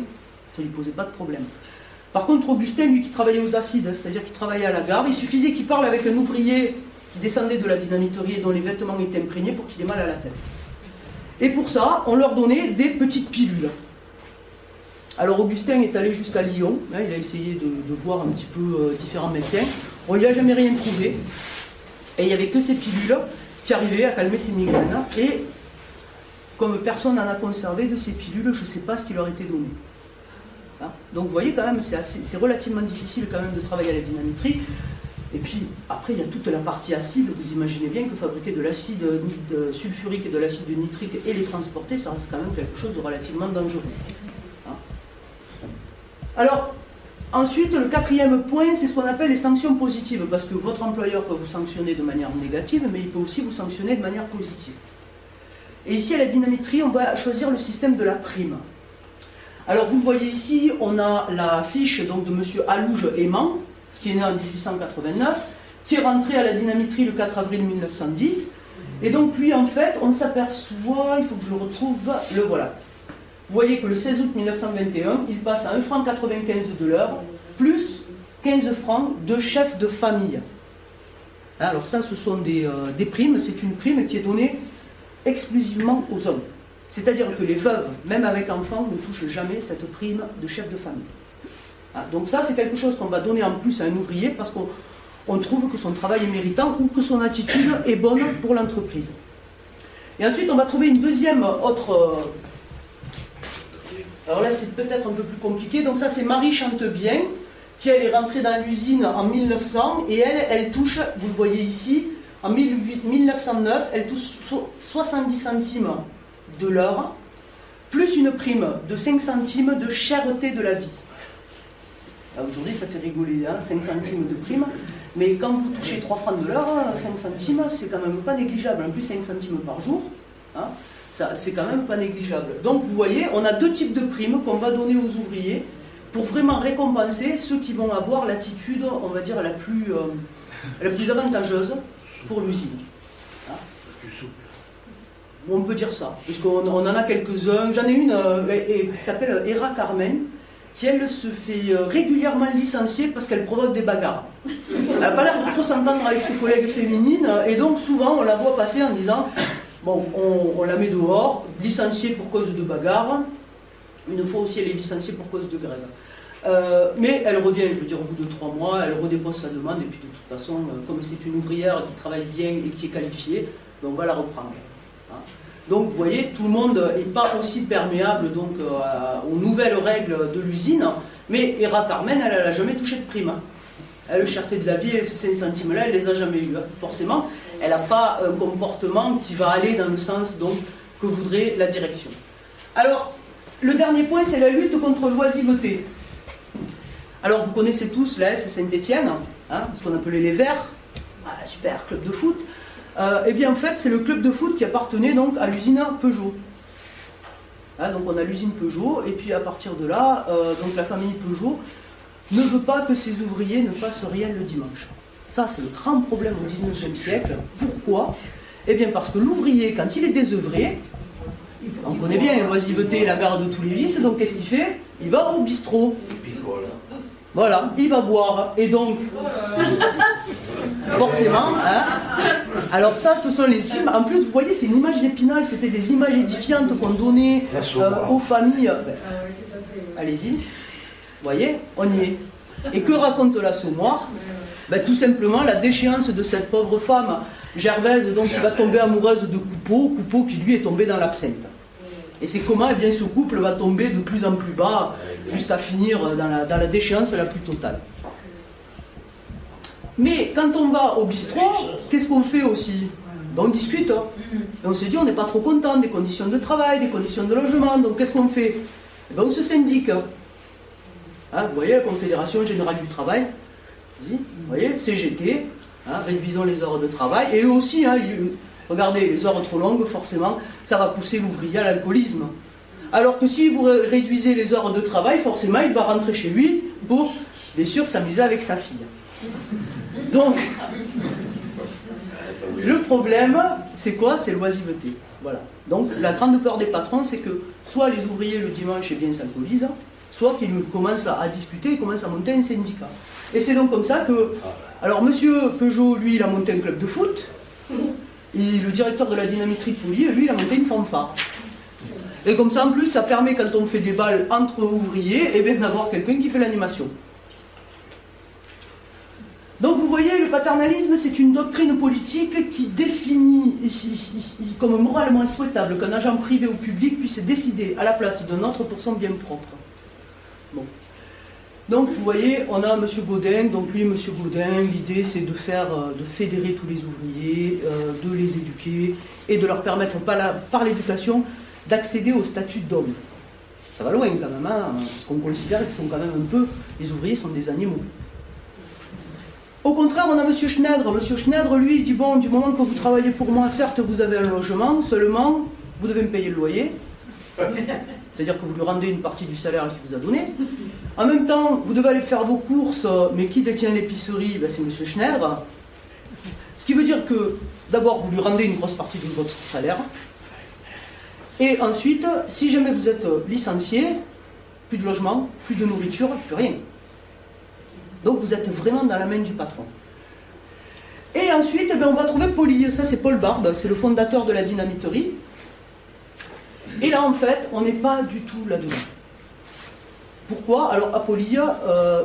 Ça ne lui posait pas de problème. Par contre, Augustin, lui, qui travaillait aux acides, c'est-à-dire qu'il travaillait à la gare, il suffisait qu'il parle avec un ouvrier qui descendait de la dynamiterie et dont les vêtements étaient imprégnés pour qu'il ait mal à la tête. Et pour ça, on leur donnait des petites pilules. Alors Augustin est allé jusqu'à Lyon, hein, il a essayé de voir un petit peu différents médecins. On ne lui a jamais rien trouvé. Et il n'y avait que ces pilules qui arrivaient à calmer ses migraines. Et comme personne n'en a conservé de ces pilules, je ne sais pas ce qui leur était donné. Hein, donc vous voyez quand même, c'est relativement difficile quand même de travailler à la dynamiterie. Et puis, après, il y a toute la partie acide. Vous imaginez bien que fabriquer de l'acide sulfurique et de l'acide nitrique et les transporter, ça reste quand même quelque chose de relativement dangereux. Hein? Alors, ensuite, le quatrième point, c'est ce qu'on appelle les sanctions positives, parce que votre employeur peut vous sanctionner de manière négative, mais il peut aussi vous sanctionner de manière positive. Et ici, à la dynamiterie, on va choisir le système de la prime. Alors, vous le voyez ici, on a la fiche donc, de M. Alouge Aimant, qui est né en 1889, qui est rentré à la dynamiterie le 4 avril 1910. Et donc lui, en fait, on s'aperçoit, il faut que je le retrouve, le voilà. Vous voyez que le 16 août 1921, il passe à 1,95 franc de l'heure, plus 15 francs de chef de famille. Alors ça, ce sont des primes, c'est une prime qui est donnée exclusivement aux hommes. C'est-à-dire que les veuves, même avec enfants, ne touchent jamais cette prime de chef de famille. Donc ça, c'est quelque chose qu'on va donner en plus à un ouvrier parce qu'on trouve que son travail est méritant ou que son attitude est bonne pour l'entreprise. Et ensuite, on va trouver une deuxième autre... Alors là, c'est peut-être un peu plus compliqué. Donc ça, c'est Marie Chantebien, qui elle est rentrée dans l'usine en 1900 et elle touche, vous le voyez ici, en 1909, elle touche 70 centimes de l'heure, plus une prime de 5 centimes de cherté de la vie. Aujourd'hui, ça fait rigoler, hein, 5 centimes de prime, mais quand vous touchez 3 francs de l'heure, 5 centimes, c'est quand même pas négligeable. En plus, 5 centimes par jour, hein, c'est quand même pas négligeable. Donc, vous voyez, on a deux types de primes qu'on va donner aux ouvriers pour vraiment récompenser ceux qui vont avoir l'attitude, on va dire, la plus avantageuse pour l'usine. Hein. On peut dire ça, puisqu'on en a quelques-uns. J'en ai une qui s'appelle Hera Carmen, qui elle se fait régulièrement licencier parce qu'elle provoque des bagarres. Elle n'a pas l'air de trop s'entendre avec ses collègues féminines, et donc souvent on la voit passer en disant bon, on la met dehors, licenciée pour cause de bagarre. Une fois aussi elle est licenciée pour cause de grève. Mais elle revient, je veux dire, au bout de 3 mois, elle redépose sa demande, et puis de toute façon, comme c'est une ouvrière qui travaille bien et qui est qualifiée, on va la reprendre. Hein. Donc vous voyez, tout le monde n'est pas aussi perméable donc, aux nouvelles règles de l'usine, mais Hera Carmen, elle n'a jamais touché de prime. Hein. Elle, le cherté de la vie, ces 5 centimes-là, elle ne les a jamais eus. Hein. Forcément, elle n'a pas un comportement qui va aller dans le sens donc, que voudrait la direction. Alors, le dernier point, c'est la lutte contre l'oisiveté. Alors, vous connaissez tous la S Saint-Étienne, hein, ce qu'on appelait les Verts. Ah, super, club de foot. Eh bien, en fait, c'est le club de foot qui appartenait donc à l'usine Peugeot. Hein, donc, on a l'usine Peugeot, et puis à partir de là, donc la famille Peugeot ne veut pas que ses ouvriers ne fassent rien le dimanche. Ça, c'est le grand problème au XIXe siècle. Pourquoi? Eh bien, parce que l'ouvrier, quand il est désœuvré, on connaît bien l'oisiveté, la mère de tous les vices, donc qu'est-ce qu'il fait? Il va au bistrot. Voilà, il va boire. Et donc, forcément, hein, alors ça, ce sont les images. En plus, vous voyez, c'est une image d'Épinal, c'était des images édifiantes qu'on donnait aux familles. Allez-y, vous voyez, on y est. Et que raconte l'Assommoir? Tout simplement la déchéance de cette pauvre femme, Gervaise, donc, qui va tomber amoureuse de Coupeau qui lui est tombé dans l'absinthe. Et c'est comment eh bien, ce couple va tomber de plus en plus bas jusqu'à finir dans la déchéance la plus totale. Mais quand on va au bistrot, qu'est-ce qu'on fait aussi? On discute. Hein. Et on se dit on n'est pas trop content des conditions de travail, des conditions de logement, donc qu'est-ce qu'on fait? Eh bien, on se syndique. Hein, vous voyez, la Confédération Générale du Travail, vous voyez, CGT, hein, réduisons les heures de travail, et eux aussi, hein, regardez, les heures trop longues, forcément, ça va pousser l'ouvrier à l'alcoolisme. Alors que si vous réduisez les heures de travail, forcément, il va rentrer chez lui pour, bien sûr, s'amuser avec sa fille. Donc, le problème, c'est quoi? C'est l'oisiveté. Voilà. Donc, la grande peur des patrons, c'est que soit les ouvriers, le dimanche, eh bien, s'alcoolisent, soit qu'ils commencent à discuter et commencent à monter un syndicat. Et c'est donc comme ça que... Alors, monsieur Peugeot, lui, il a monté un club de foot. Et le directeur de la dynamiterie de Poly, lui, il a monté une fanfare. Et comme ça, en plus, ça permet, quand on fait des balles entre ouvriers, eh bien, d'avoir quelqu'un qui fait l'animation. Donc, vous voyez, le paternalisme, c'est une doctrine politique qui définit comme moralement souhaitable qu'un agent privé ou public puisse décider à la place d'un autre pour son bien propre. Bon. Donc, vous voyez, on a M. Gaudin. Donc, lui, M. Gaudin, l'idée, c'est de fédérer tous les ouvriers, de les éduquer et de leur permettre, par l'éducation, d'accéder au statut d'homme. Ça va loin, quand même, hein, parce qu'on considère qu'ils sont quand même un peu... Les ouvriers sont des animaux. Au contraire, on a M. Schneider. M. Schneider, lui, il dit, bon, du moment que vous travaillez pour moi, certes, vous avez un logement, seulement, vous devez me payer le loyer. C'est-à-dire que vous lui rendez une partie du salaire qu'il vous a donné. En même temps, vous devez aller faire vos courses, mais qui détient l'épicerie? C'est M. Schneider. Ce qui veut dire que, d'abord, vous lui rendez une grosse partie de votre salaire. Et ensuite, si jamais vous êtes licencié, plus de logement, plus de nourriture, plus rien. Donc vous êtes vraiment dans la main du patron. Et ensuite, on va trouver Poly. Ça, c'est Paul Barbe, c'est le fondateur de la dynamiterie. Et là, en fait, on n'est pas du tout là-dedans. Pourquoi? Alors, à Poly,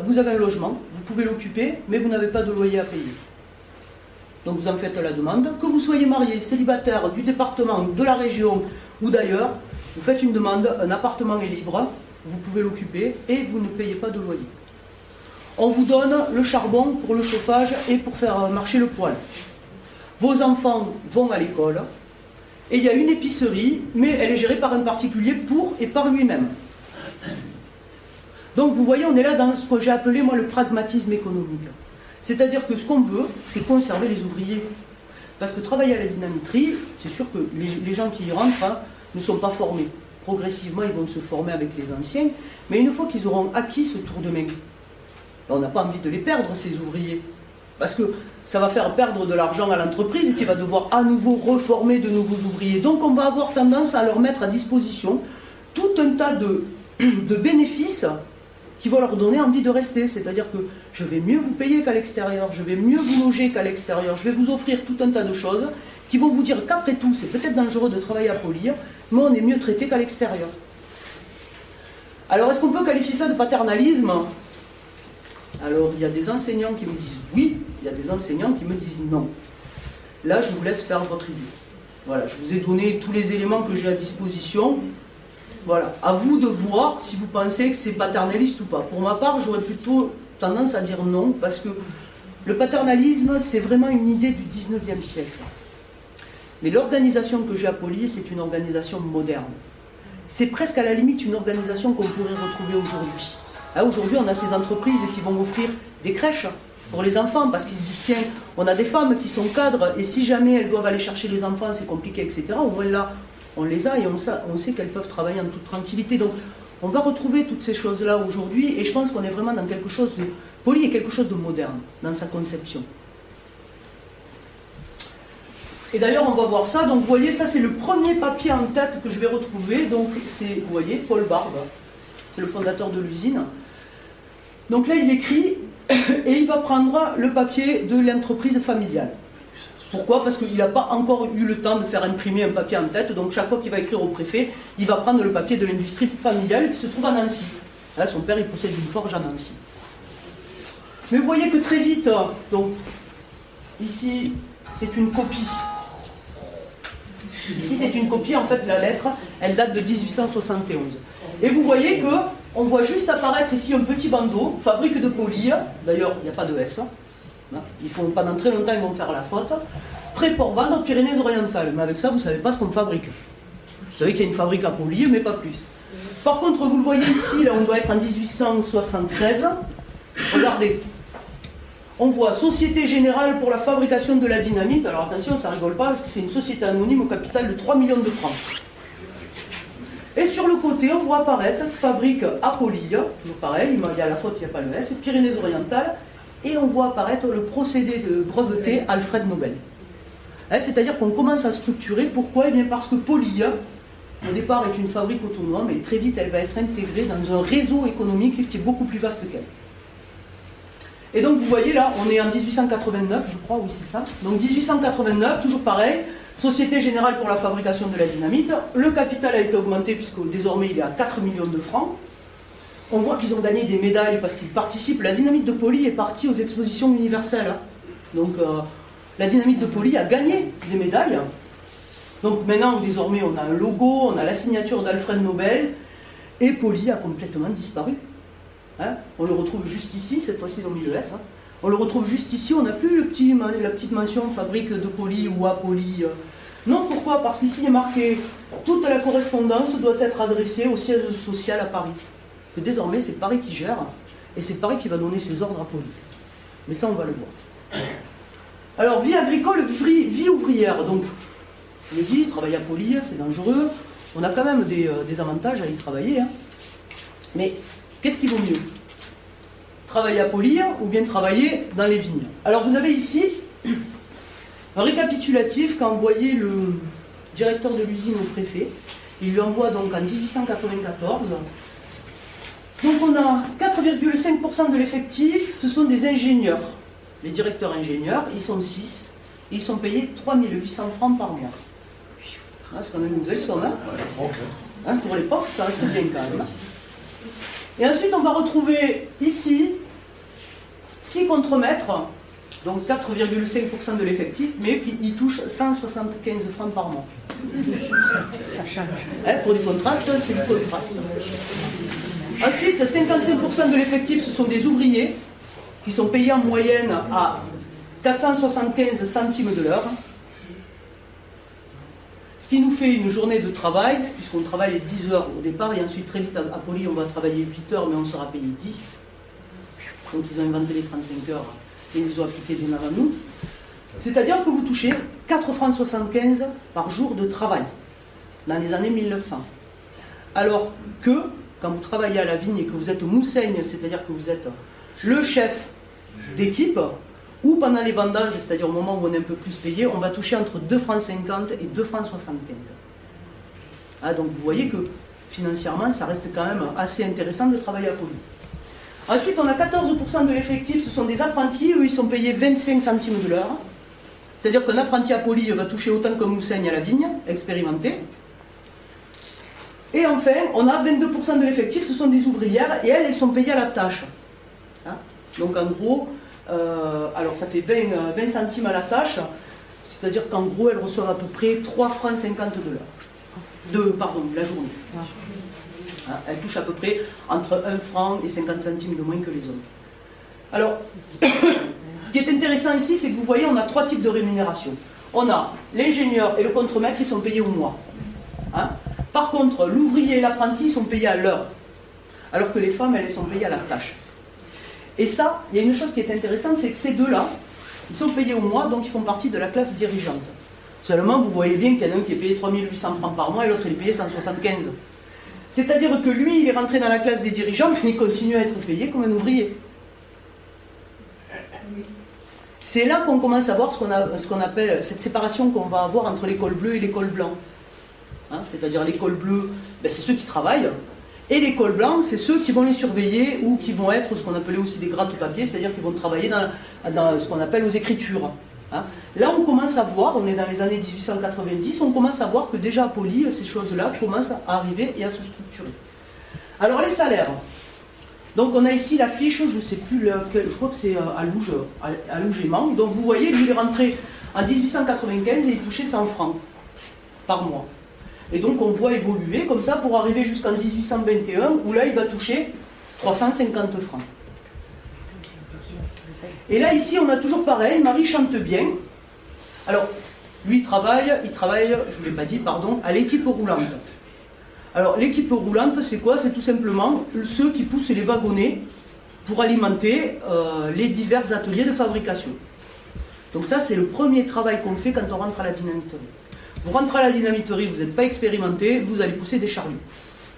vous avez un logement, vous pouvez l'occuper, mais vous n'avez pas de loyer à payer. Donc vous en faites la demande. Que vous soyez marié, célibataire, du département, de la région ou d'ailleurs, vous faites une demande, un appartement est libre, vous pouvez l'occuper et vous ne payez pas de loyer. On vous donne le charbon pour le chauffage et pour faire marcher le poêle. Vos enfants vont à l'école et il y a une épicerie, mais elle est gérée par un particulier pour et par lui-même. Donc vous voyez, on est là dans ce que j'ai appelé moi le pragmatisme économique. C'est-à-dire que ce qu'on veut, c'est conserver les ouvriers. Parce que travailler à la dynamiterie, c'est sûr que les gens qui y rentrent hein, ne sont pas formés. Progressivement, ils vont se former avec les anciens, mais une fois qu'ils auront acquis ce tour de main, on n'a pas envie de les perdre, ces ouvriers. Parce que ça va faire perdre de l'argent à l'entreprise qui va devoir à nouveau reformer de nouveaux ouvriers. Donc on va avoir tendance à leur mettre à disposition tout un tas de bénéfices qui vont leur donner envie de rester. C'est-à-dire que je vais mieux vous payer qu'à l'extérieur, je vais mieux vous loger qu'à l'extérieur, je vais vous offrir tout un tas de choses qui vont vous dire qu'après tout, c'est peut-être dangereux de travailler à Poly, mais on est mieux traité qu'à l'extérieur. Alors est-ce qu'on peut qualifier ça de paternalisme ? Alors, il y a des enseignants qui me disent oui, il y a des enseignants qui me disent non. Là, je vous laisse faire votre idée. Voilà, je vous ai donné tous les éléments que j'ai à disposition. Voilà, à vous de voir si vous pensez que c'est paternaliste ou pas. Pour ma part, j'aurais plutôt tendance à dire non, parce que le paternalisme, c'est vraiment une idée du 19e siècle. Mais l'organisation que j'ai à Poly, c'est une organisation moderne. c'est presque à la limite une organisation qu'on pourrait retrouver aujourd'hui. Aujourd'hui, on a ces entreprises qui vont offrir des crèches pour les enfants, parce qu'ils se disent, tiens, on a des femmes qui sont cadres, et si jamais elles doivent aller chercher les enfants, c'est compliqué, etc. Au moins là, on les a, et on sait qu'elles peuvent travailler en toute tranquillité. Donc, on va retrouver toutes ces choses-là aujourd'hui, et je pense qu'on est vraiment dans quelque chose de... Poly est quelque chose de moderne, dans sa conception. Et d'ailleurs, on va voir ça. Donc, vous voyez, ça, c'est le premier papier en tête que je vais retrouver. Donc, c'est, vous voyez, Paul Barbe, c'est le fondateur de l'usine. Donc là, il écrit, et il va prendre le papier de l'entreprise familiale. Pourquoi? Parce qu'il n'a pas encore eu le temps de faire imprimer un papier en tête. Donc, chaque fois qu'il va écrire au préfet, il va prendre le papier de l'industrie familiale qui se trouve à Nancy. Là, son père, il possède une forge à Nancy. Mais vous voyez que très vite, donc, ici, c'est une copie. Ici, c'est une copie, en fait, la lettre, elle date de 1871. Et vous voyez que on voit juste apparaître ici un petit bandeau, fabrique de Poly, d'ailleurs, il n'y a pas de S. Pendant très longtemps, ils vont faire la faute. Prêt pour vendre, Pyrénées-Orientales. Mais avec ça, vous ne savez pas ce qu'on fabrique. Vous savez qu'il y a une fabrique à Poly, mais pas plus. Par contre, vous le voyez ici, là, on doit être en 1876. Regardez. On voit Société Générale pour la fabrication de la dynamite. Alors attention, ça rigole pas, parce que c'est une société anonyme au capital de 3 millions de francs. Et sur le côté, on voit apparaître fabrique à Poly, toujours pareil, il y a la faute, il n'y a pas le S, Pyrénées-Orientales, et on voit apparaître le procédé de breveté Alfred Nobel. C'est-à-dire qu'on commence à structurer. Pourquoi? Eh bien parce que Poly, au départ, est une fabrique autonome, et très vite, elle va être intégrée dans un réseau économique qui est beaucoup plus vaste qu'elle. Et donc, vous voyez là, on est en 1889, je crois, oui, c'est ça. Donc, 1889, toujours pareil, Société Générale pour la fabrication de la dynamite. Le capital a été augmenté, puisque désormais, il est à 4 millions de francs. On voit qu'ils ont gagné des médailles parce qu'ils participent. La dynamite de Poly est partie aux expositions universelles. Donc, la dynamite de Poly a gagné des médailles. Donc, maintenant, désormais, on a un logo, on a la signature d'Alfred Nobel, et Poly a complètement disparu. On le retrouve juste ici, cette fois-ci dans le S. On le retrouve juste ici, on n'a plus la petite mention fabrique de Poly ou à Poly. Non, pourquoi? Parce qu'ici il est marqué toute la correspondance doit être adressée au siège social à Paris. Parce que désormais c'est Paris qui gère, et c'est Paris qui va donner ses ordres à Poly. Mais ça on va le voir. Alors vie agricole, vie ouvrière. Donc, je l'ai dit, travailler à Poly, c'est dangereux. On a quand même des avantages à y travailler. Mais qu'est-ce qui vaut mieux? Travailler à Poly ou bien travailler dans les vignes? Alors vous avez ici un récapitulatif qu'a envoyé le directeur de l'usine au préfet. Il lui envoie donc en 1894. Donc on a 4,5% de l'effectif, ce sont des ingénieurs. Les directeurs ingénieurs, ils sont 6. Et ils sont payés 3 800 francs par mois. C'est quand même une belle somme. Pour l'époque, ça reste bien quand même. Et ensuite, on va retrouver ici 6 contremaîtres, donc 4,5% de l'effectif, mais qui touchent 175 francs par mois. Ça change. Pour du contraste, c'est du contraste. Ensuite, 55% de l'effectif, ce sont des ouvriers, qui sont payés en moyenne à 475 centimes de l'heure. Ce qui nous fait une journée de travail, puisqu'on travaille 10 heures au départ, et ensuite très vite à Poly on va travailler 8 heures, mais on sera payé 10. Donc ils ont inventé les 35 heures, et ils les ont appliquées bien avant nous. C'est-à-dire que vous touchez 4,75 francs par jour de travail, dans les années 1900. Alors que, quand vous travaillez à la vigne et que vous êtes moussaigne, c'est-à-dire que vous êtes le chef d'équipe, ou pendant les vendanges, c'est-à-dire au moment où on est un peu plus payé, on va toucher entre 2,50 francs et 2,75 francs. Donc vous voyez que financièrement, ça reste quand même assez intéressant de travailler à Poly. Ensuite, on a 14% de l'effectif, ce sont des apprentis, eux ils sont payés 25 centimes de l'heure. C'est-à-dire qu'un apprenti à Poly va toucher autant qu'un moussaigne à la vigne, expérimenté. Et enfin, on a 22% de l'effectif, ce sont des ouvrières, et elles sont payées à la tâche. Donc en gros, alors ça fait 20 centimes à la tâche, c'est-à-dire qu'en gros, elles reçoivent à peu près 3,50 francs de l'heure. De la journée. Elles touchent à peu près entre 1 franc et 50 centimes de moins que les hommes. Alors, ce qui est intéressant ici, c'est que vous voyez, on a 3 types de rémunération. On a l'ingénieur et le contremaître, ils sont payés au mois. Par contre, l'ouvrier et l'apprenti sont payés à l'heure, alors que les femmes, elles sont payées à la tâche. Et ça, il y a une chose qui est intéressante, c'est que ces deux-là, ils sont payés au mois, donc ils font partie de la classe dirigeante. Seulement, vous voyez bien qu'il y en a un qui est payé 3 800 francs par mois et l'autre, il est payé 175. C'est-à-dire que lui, il est rentré dans la classe des dirigeants, mais il continue à être payé comme un ouvrier. C'est là qu'on commence à voir ce qu'on appelle cette séparation qu'on va avoir entre l'école bleue et l'école blanc. Hein, c'est-à-dire l'école bleue, ben, c'est ceux qui travaillent, et l'école blanc, c'est ceux qui vont les surveiller ou qui vont être ce qu'on appelait aussi des gratte-papiers, c'est-à-dire qui vont travailler dans ce qu'on appelle aux écritures. Hein. Là, on commence à voir, on est dans les années 1890, on commence à voir que déjà à Poly, ces choses-là commencent à arriver et à se structurer. Alors, les salaires. Donc, on a ici la fiche, je ne sais plus, je crois que c'est à Louge et Mans. Donc, vous voyez, lui, il est rentré en 1895 et il touchait 100 francs par mois. Et donc, on voit évoluer comme ça pour arriver jusqu'en 1821, où là, il va toucher 350 francs. Et là, ici, on a toujours pareil, Marie chante bien. Alors, lui, il travaille, je ne vous l'ai pas dit, pardon, à l'équipe roulante. Alors, l'équipe roulante, c'est quoi? C'est tout simplement ceux qui poussent les wagonnets pour alimenter les divers ateliers de fabrication. Donc ça, c'est le premier travail qu'on fait quand on rentre à la dynamiterie. Vous rentrez à la dynamiterie, vous n'êtes pas expérimenté, vous allez pousser des chariots.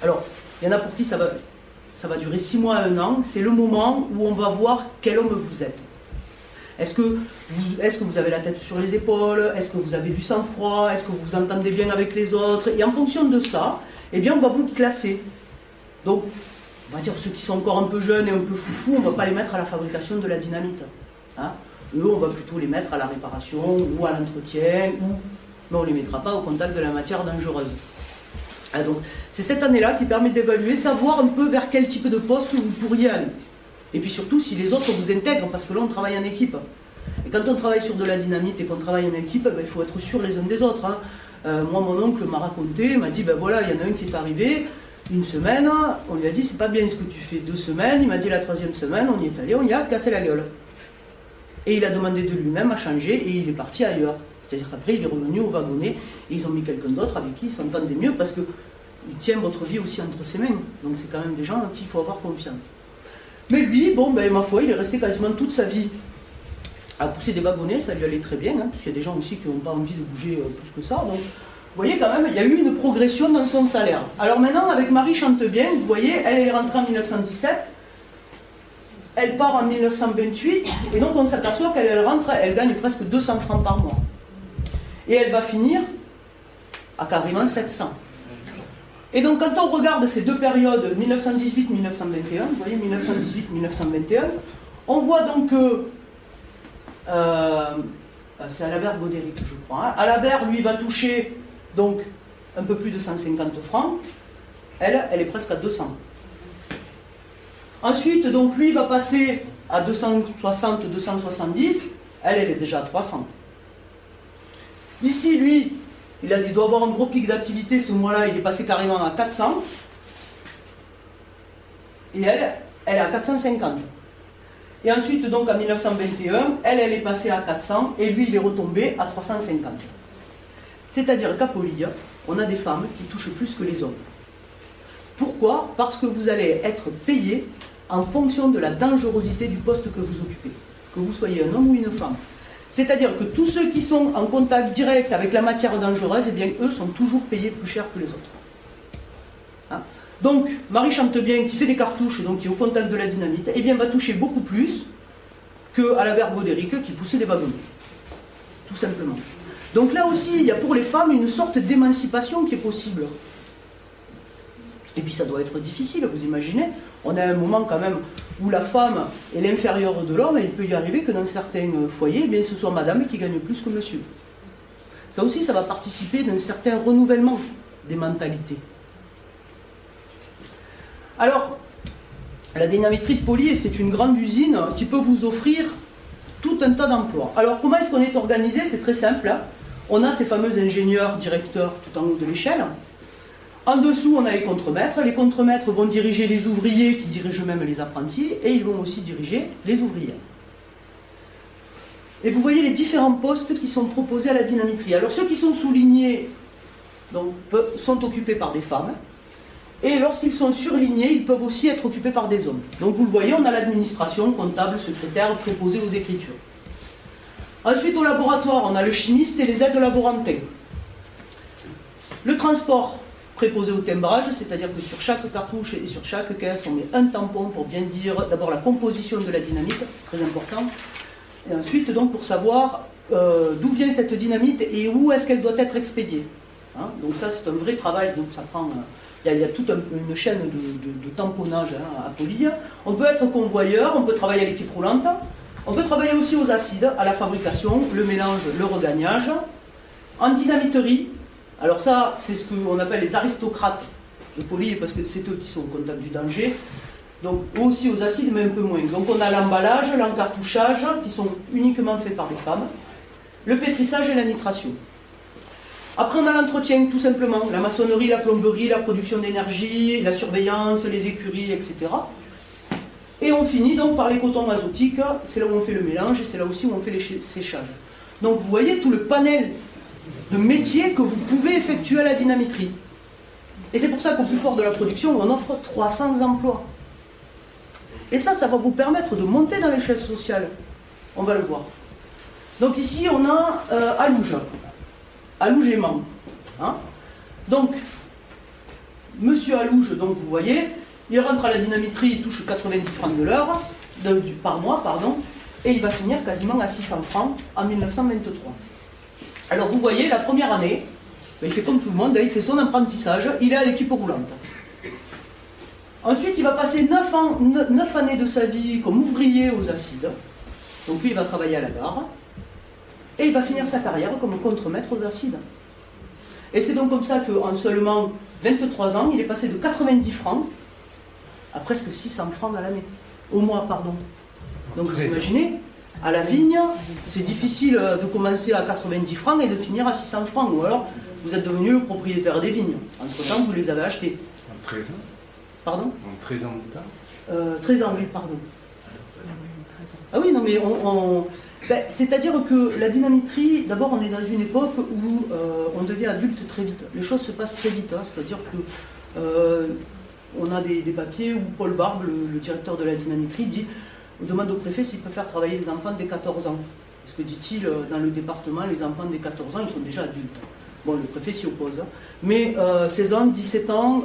Alors, il y en a pour qui ça va durer 6 mois à 1 an. C'est le moment où on va voir quel homme vous êtes. Est-ce que vous avez la tête sur les épaules? Est-ce que vous avez du sang-froid? Est-ce que vous vous entendez bien avec les autres? Et en fonction de ça, eh bien, on va vous classer. Donc, on va dire ceux qui sont encore un peu jeunes et un peu foufous, on ne va pas les mettre à la fabrication de la dynamite. Hein? Eux, on va plutôt les mettre à la réparation ou à l'entretien, mais on ne les mettra pas au contact de la matière dangereuse. Ah, donc, c'est cette année-là qui permet d'évaluer, savoir un peu vers quel type de poste vous pourriez aller. Et puis surtout, si les autres vous intègrent, parce que là, on travaille en équipe. Et quand on travaille sur de la dynamite et qu'on travaille en équipe, ben, il faut être sûr les uns des autres. Hein. Moi, mon oncle m'a raconté, m'a dit, ben voilà, il y en a un qui est arrivé, 1 semaine, on lui a dit, c'est pas bien ce que tu fais, 2 semaines, il m'a dit la 3e semaine, on y est allé, on y a cassé la gueule. Et il a demandé de lui-même à changer et il est parti ailleurs. C'est-à-dire qu'après, il est revenu au wagonnet et ils ont mis quelqu'un d'autre avec qui il s'entendait mieux parce qu'il tient votre vie aussi entre ses mains. Donc c'est quand même des gens en qui il faut avoir confiance. Mais lui, bon, ben, ma foi, il est resté quasiment toute sa vie à pousser des wagonnets, ça lui allait très bien, hein, puisqu'il y a des gens aussi qui n'ont pas envie de bouger plus que ça. Donc, vous voyez quand même, il y a eu une progression dans son salaire. Alors maintenant, avec Marie chante bien, vous voyez, elle est rentrée en 1917, elle part en 1928, et donc on s'aperçoit qu'elle rentre, elle gagne presque 200 francs par mois. Et elle va finir à carrément 700. Et donc quand on regarde ces deux périodes, 1918-1921, vous voyez, 1918-1921, on voit donc que c'est Alabert-Godéric, je crois. Hein. Alabert, lui, va toucher donc un peu plus de 150 francs. Elle est presque à 200. Ensuite, donc, lui va passer à 260, 270. Elle est déjà à 300. Ici, lui, il doit avoir un gros pic d'activité. Ce mois-là, il est passé carrément à 400. Et elle est à 450. Et ensuite, donc, en 1921, elle est passée à 400 et lui, il est retombé à 350. C'est-à-dire qu'à Poly, on a des femmes qui touchent plus que les hommes. Pourquoi? Parce que vous allez être payé en fonction de la dangerosité du poste que vous occupez, que vous soyez un homme ou une femme. C'est-à-dire que tous ceux qui sont en contact direct avec la matière dangereuse, eh bien, eux sont toujours payés plus cher que les autres. Hein? Donc, Marie chante bien, qui fait des cartouches, donc qui est au contact de la dynamite, eh bien, va toucher beaucoup plus que Alabert-Godéric qui poussait des wagonnets. Tout simplement. Donc là aussi, il y a pour les femmes une sorte d'émancipation qui est possible. Et puis ça doit être difficile, vous imaginez. On a un moment quand même où la femme est l'inférieure de l'homme, et il peut y arriver que dans certains foyers, eh bien, ce soit madame qui gagne plus que monsieur. Ça aussi, ça va participer d'un certain renouvellement des mentalités. Alors, la dynamiterie de Poly, c'est une grande usine qui peut vous offrir tout un tas d'emplois. Alors, comment est-ce qu'on est organisé? C'est très simple. Hein. On a ces fameux ingénieurs, directeurs tout en haut de l'échelle. En dessous, on a les contremaîtres. Les contremaîtres vont diriger les ouvriers qui dirigent même les apprentis et ils vont aussi diriger les ouvrières. Et vous voyez les différents postes qui sont proposés à la dynamiterie. Alors, ceux qui sont soulignés donc, sont occupés par des femmes. Et lorsqu'ils sont surlignés, ils peuvent aussi être occupés par des hommes. Donc vous le voyez, on a l'administration, comptable, secrétaire, préposé aux écritures. Ensuite, au laboratoire, on a le chimiste et les aides laborantins. Le transport, préposé au timbrage, c'est-à-dire que sur chaque cartouche et sur chaque caisse, on met un tampon pour bien dire d'abord la composition de la dynamite, très important, et ensuite donc pour savoir d'où vient cette dynamite et où est-ce qu'elle doit être expédiée. Hein, donc ça c'est un vrai travail, donc ça prend... Il y a toute une chaîne de tamponnage à polir. On peut être convoyeur, on peut travailler à l'équipe roulante, on peut travailler aussi aux acides, à la fabrication, le mélange, le regagnage. En dynamiterie, alors ça c'est ce qu'on appelle les aristocrates de poli, parce que c'est eux qui sont au contact du danger. Donc aussi aux acides, mais un peu moins. Donc on a l'emballage, l'encartouchage, qui sont uniquement faits par des femmes, le pétrissage et la nitration. Après, on a l'entretien, tout simplement. La maçonnerie, la plomberie, la production d'énergie, la surveillance, les écuries, etc. Et on finit donc par les cotons azotiques. C'est là où on fait le mélange et c'est là aussi où on fait les séchages. Donc, vous voyez tout le panel de métiers que vous pouvez effectuer à la dynamiterie. Et c'est pour ça qu'au plus fort de la production, on offre 300 emplois. Et ça va vous permettre de monter dans l'échelle sociale. On va le voir. Donc ici, on a Alouge. Alouge-Aimant. Hein, donc, monsieur Alouge, donc vous voyez, il rentre à la dynamiterie, il touche 90 francs de l'heure, par mois, pardon, et il va finir quasiment à 600 francs en 1923. Alors vous voyez, la première année, il fait comme tout le monde, il fait son apprentissage, il est à l'équipe roulante. Ensuite, il va passer 9 années de sa vie comme ouvrier aux acides, donc lui, il va travailler à la gare. Et il va finir sa carrière comme contremaître aux acides. Et c'est donc comme ça qu'en seulement 23 ans, il est passé de 90 francs à presque 600 francs à l'année. Au mois, pardon. Donc vous imaginez, à la vigne, c'est difficile de commencer à 90 francs et de finir à 600 francs. Ou alors, vous êtes devenu le propriétaire des vignes. Entre-temps, vous les avez achetées. En 13 ans. Pardon? En 13 ans de temps. 13 ans, oui, pardon. Ah oui, non mais c'est-à-dire que la dynamiterie, d'abord on est dans une époque où on devient adulte très vite. Les choses se passent très vite, hein, c'est-à-dire que on a des papiers où Paul Barbe, le directeur de la dynamiterie, demande au préfet s'il peut faire travailler les enfants dès 14 ans. Parce que dit-il, dans le département, les enfants dès 14 ans, ils sont déjà adultes. Bon, le préfet s'y oppose. Hein. Mais 16 ans, 17 ans,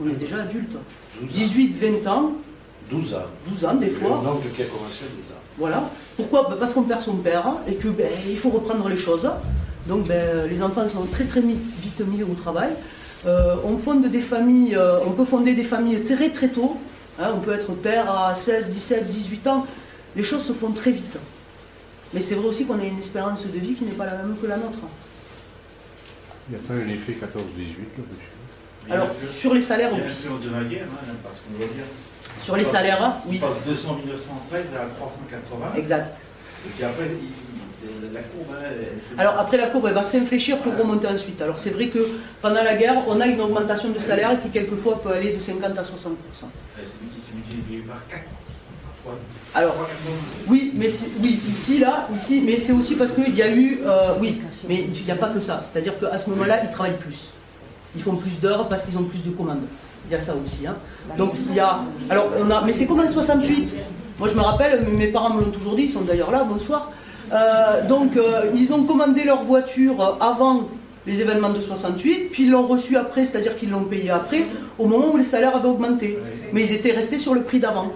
on est déjà adulte. 18, 20 ans. 12 ans. 12 ans des fois. Le nombre qui a commencé à 12 ans. Voilà. Pourquoi? Parce qu'on perd son père et que il faut reprendre les choses. Donc les enfants sont très très vite mis au travail. On fonde des familles, on peut fonder des familles très très tôt. Hein, on peut être père à 16, 17, 18 ans. Les choses se font très vite. Mais c'est vrai aussi qu'on a une espérance de vie qui n'est pas la même que la nôtre. Il n'y a pas un effet 14-18 là-dessus? Alors, sur les salaires, il y a l'influence de la guerre, hein, parce qu'on doit dire. Sur les salaires, oui. On passe 200 1913 à 380. Exact. Et puis après, la courbe, Alors après la courbe, elle va s'infléchir pour remonter ensuite. Alors c'est vrai que pendant la guerre, on a une augmentation de salaire qui quelquefois peut aller de 50 à 60%. C'est multiplié par 4. Alors, oui, mais oui, ici, mais c'est aussi parce qu'il y a eu, oui, mais il n'y a pas que ça. C'est-à-dire qu'à ce moment-là, ils travaillent plus. Ils font plus d'heures parce qu'ils ont plus de commandes. Il y a ça aussi. Hein. Donc il y a, alors on a, mais c'est comme en 68. Moi je me rappelle, mes parents me l'ont toujours dit, ils sont d'ailleurs là, bonsoir. Ils ont commandé leur voiture avant les événements de 68, puis ils l'ont reçu après, c'est-à-dire qu'ils l'ont payé après, au moment où les salaires avaient augmenté. Mais ils étaient restés sur le prix d'avant.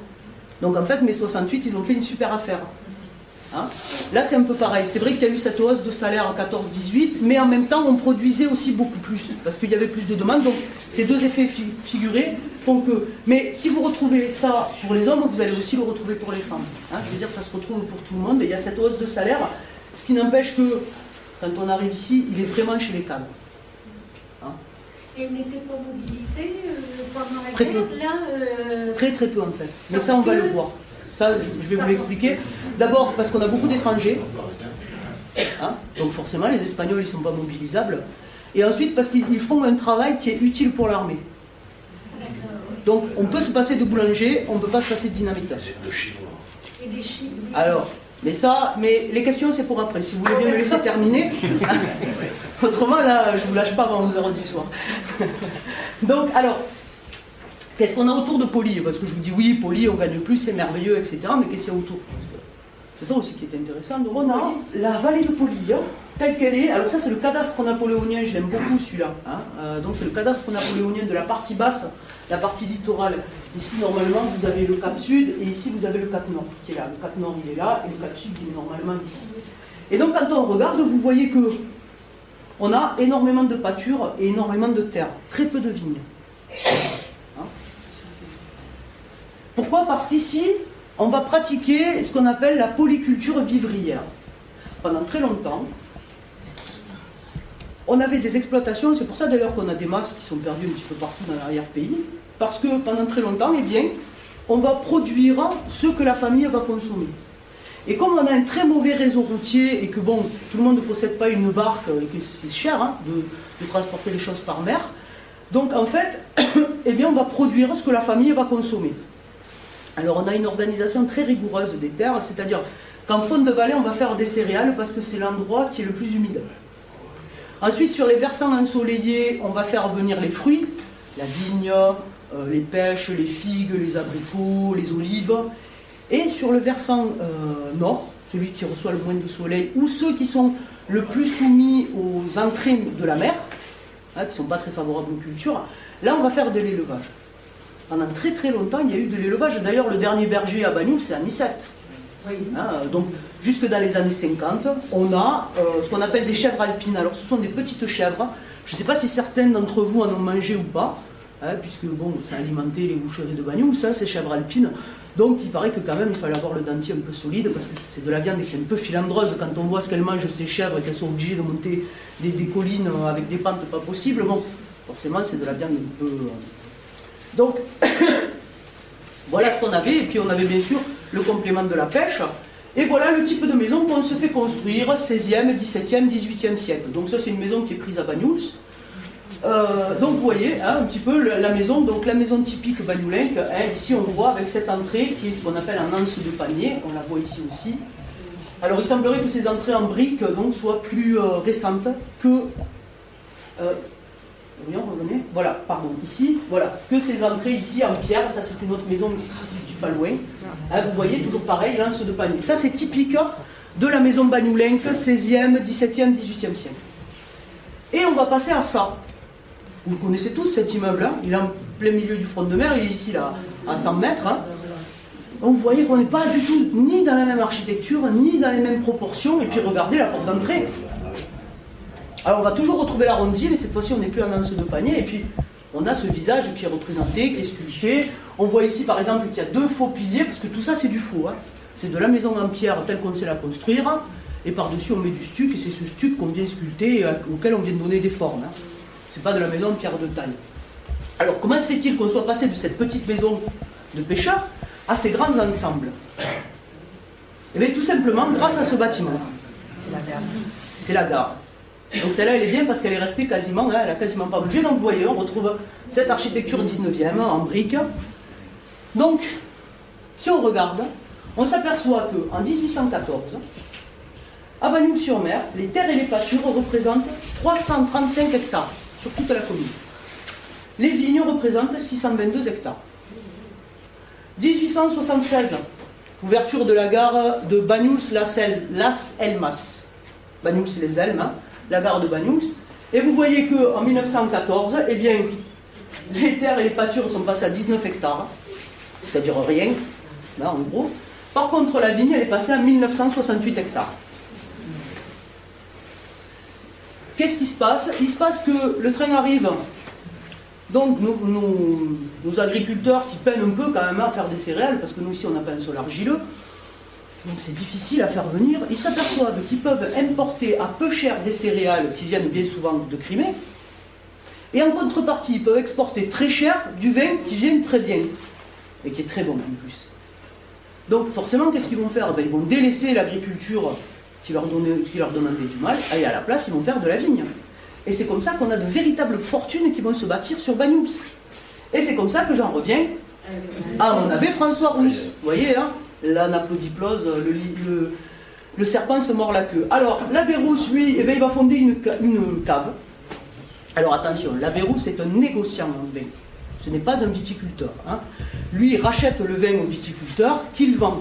Donc en fait, mai 68, ils ont fait une super affaire. Hein, là, c'est un peu pareil. C'est vrai qu'il y a eu cette hausse de salaire en 14-18, mais en même temps, on produisait aussi beaucoup plus, parce qu'il y avait plus de demandes. Donc ces deux effets figurés font que... Mais si vous retrouvez ça pour les hommes, vous allez aussi le retrouver pour les femmes. Hein, je veux dire, ça se retrouve pour tout le monde. Et il y a cette hausse de salaire, ce qui n'empêche que, quand on arrive ici, il est vraiment chez les cadres. Hein. Et elle n'était pas mobilisée pendant la Très guerre, peu. là Très très peu en fait. Mais ça, on va le voir. Ça, je vais vous l'expliquer. D'abord, parce qu'on a beaucoup d'étrangers. Hein, donc forcément, les Espagnols, ils ne sont pas mobilisables. Et ensuite, parce qu'ils font un travail qui est utile pour l'armée. Donc, on peut se passer de boulanger, on ne peut pas se passer de dynamiteur. De Chinois. et des chiffres. Alors, mais les questions, c'est pour après. Si vous voulez bien me laisser terminer. Autrement, là, je ne vous lâche pas avant 11h du soir. Donc, alors, qu'est-ce qu'on a autour de Poly? Parce que je vous dis, oui, Poly, on gagne plus, c'est merveilleux, etc. Mais qu'est-ce qu'il y a autour? C'est ça aussi qui est intéressant. Donc, on a la vallée de Poly, telle qu'elle est. Alors ça, c'est le cadastre napoléonien, je l'aime beaucoup celui-là. Donc c'est le cadastre napoléonien de la partie basse, la partie littorale. Ici, normalement, vous avez le cap sud, et ici, vous avez le cap nord, qui est là. Le cap nord, il est là, et le cap sud, il est normalement ici. Et donc, quand on regarde, vous voyez que on a énormément de pâtures et énormément de terres, très peu de vignes. Pourquoi? Parce qu'ici, on va pratiquer ce qu'on appelle la polyculture vivrière. Pendant très longtemps, on avait des exploitations, c'est pour ça d'ailleurs qu'on a des masses qui sont perdues un petit peu partout dans l'arrière-pays, parce que pendant très longtemps, eh bien, on va produire ce que la famille va consommer. Et comme on a un très mauvais réseau routier et que bon, tout le monde ne possède pas une barque et que c'est cher de transporter les choses par mer, donc en fait, eh bien, on va produire ce que la famille va consommer. Alors on a une organisation très rigoureuse des terres, c'est-à-dire qu'en fond de vallée, on va faire des céréales parce que c'est l'endroit qui est le plus humide. Ensuite, sur les versants ensoleillés, on va faire venir les fruits, la vigne, les pêches, les figues, les abricots, les olives. Et sur le versant nord, celui qui reçoit le moins de soleil, ou ceux qui sont le plus soumis aux entrées de la mer, qui ne sont pas très favorables aux cultures, là on va faire de l'élevage. Pendant très très longtemps, il y a eu de l'élevage. D'ailleurs, le dernier berger à Bagnoul, c'est Anicette. Oui. Donc, jusque dans les années 50, on a ce qu'on appelle des chèvres alpines. Alors, ce sont des petites chèvres. Je ne sais pas si certains d'entre vous en ont mangé ou pas, puisque bon, ça alimentait les boucheries de Bagnoul, ça, ces chèvres alpines. Donc, il paraît que quand même, il fallait avoir le dentier un peu solide, parce que c'est de la viande qui est un peu filandreuse. Quand on voit ce qu'elles mangent, ces chèvres, et qu'elles sont obligées de monter des collines avec des pentes pas possibles, bon, forcément, c'est de la viande un peu... Donc, voilà ce qu'on avait, et puis on avait bien sûr le complément de la pêche, et voilà le type de maison qu'on se fait construire 16e, 17e, 18e siècle. Donc ça c'est une maison qui est prise à Bagnouls. Donc vous voyez un petit peu la maison, donc la maison typique bagnoulenque, ici on voit avec cette entrée qui est ce qu'on appelle un anse de panier, on la voit ici aussi. Alors il semblerait que ces entrées en briques donc, soient plus récentes que... revenez. Voilà, pardon, ici, voilà, que ces entrées ici en pierre, ça c'est une autre maison qui se situe pas loin. Vous voyez, toujours pareil, l'anse de panier. Ça c'est typique de la maison bagnoulenque, 16e, 17e, 18e siècle. Et on va passer à ça. Vous connaissez tous cet immeuble, il est en plein milieu du front de mer, il est ici là, à 100 mètres. Donc vous voyez qu'on n'est pas du tout ni dans la même architecture, ni dans les mêmes proportions, et puis regardez la porte d'entrée. Alors on va toujours retrouver l'arrondi, mais cette fois-ci on n'est plus en anse de panier, et puis on a ce visage qui est représenté, qui est sculpté. On voit ici par exemple qu'il y a deux faux piliers, parce que tout ça c'est du faux. C'est de la maison en pierre telle qu'on sait la construire, et par-dessus on met du stuc, et c'est ce stuc qu'on vient sculpter, et auquel on vient donner des formes. C'est pas de la maison en pierre de taille. Alors comment se fait-il qu'on soit passé de cette petite maison de pêcheurs à ces grands ensembles? Eh bien tout simplement grâce à ce bâtiment. C'est la gare. C'est la gare. Donc celle-là, elle est bien parce qu'elle est restée quasiment, elle n'a quasiment pas bougé. Donc vous voyez, on retrouve cette architecture 19e en briques. Donc, si on regarde, on s'aperçoit qu'en 1814, à Bagnouls-sur-Mer, les terres et les pâtures représentent 335 hectares sur toute la commune. Les vignes représentent 622 hectares. 1876, ouverture de la gare de Bagnouls-Las Elmas. Bagnouls-les-Elmes, la gare de Bagnouls, et vous voyez qu'en 1914, eh bien, les terres et les pâtures sont passées à 19 hectares, c'est-à-dire rien, là en gros. Par contre, la vigne, elle est passée à 1968 hectares. Qu'est-ce qui se passe? Il se passe que le train arrive, donc nos agriculteurs qui peinent un peu quand même à faire des céréales, parce que nous ici on n'a pas un sol argileux, donc c'est difficile à faire venir. Ils s'aperçoivent qu'ils peuvent importer à peu cher des céréales qui viennent bien souvent de Crimée. Et en contrepartie, ils peuvent exporter très cher du vin qui vient très bien. Et qui est très bon en plus. Donc forcément, qu'est-ce qu'ils vont faire? Ils vont délaisser l'agriculture qui leur demandait du mal. Et à la place, ils vont faire de la vigne. Et c'est comme ça qu'on a de véritables fortunes qui vont se bâtir sur Bagnouls. Et c'est comme ça que j'en reviens à mon abbé François Rousse. Vous voyez, hein, l'anapodiplose, le serpent se mord la queue. Alors, la Pérouse, lui, eh bien, il va fonder une cave. Alors attention, la Pérouse est un négociant en vin. Ce n'est pas un viticulteur. Hein. Lui, il rachète le vin au viticulteur qu'il vend.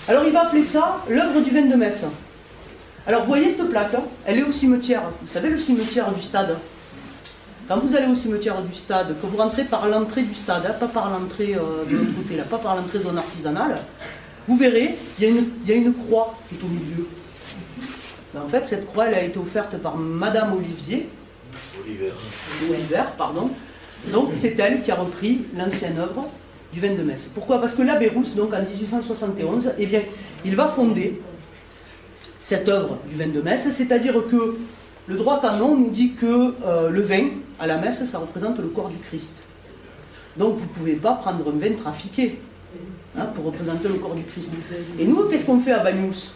Alors, il va appeler ça l'œuvre du vin de Metz. Alors, vous voyez cette plaque, hein, elle est au cimetière. Vous savez, le cimetière du stade. Quand vous allez au cimetière du stade, que vous rentrez par l'entrée du stade, hein, pas par l'entrée de l'autre côté, là, pas par l'entrée zone artisanale, vous verrez, il y a une croix qui est au milieu. Ben, en fait, cette croix, elle a été offerte par Madame Olivier. Oliver, pardon. Donc, c'est elle qui a repris l'ancienne œuvre du vin de Metz. Pourquoi? Parce que la Pérouse, donc en 1871, eh bien, il va fonder cette œuvre du vin de Metz, c'est-à-dire que le droit canon nous dit que le vin, à la messe, ça représente le corps du Christ. Donc vous ne pouvez pas prendre un vin trafiqué hein, pour représenter le corps du Christ. Et nous, qu'est-ce qu'on fait à Banyuls?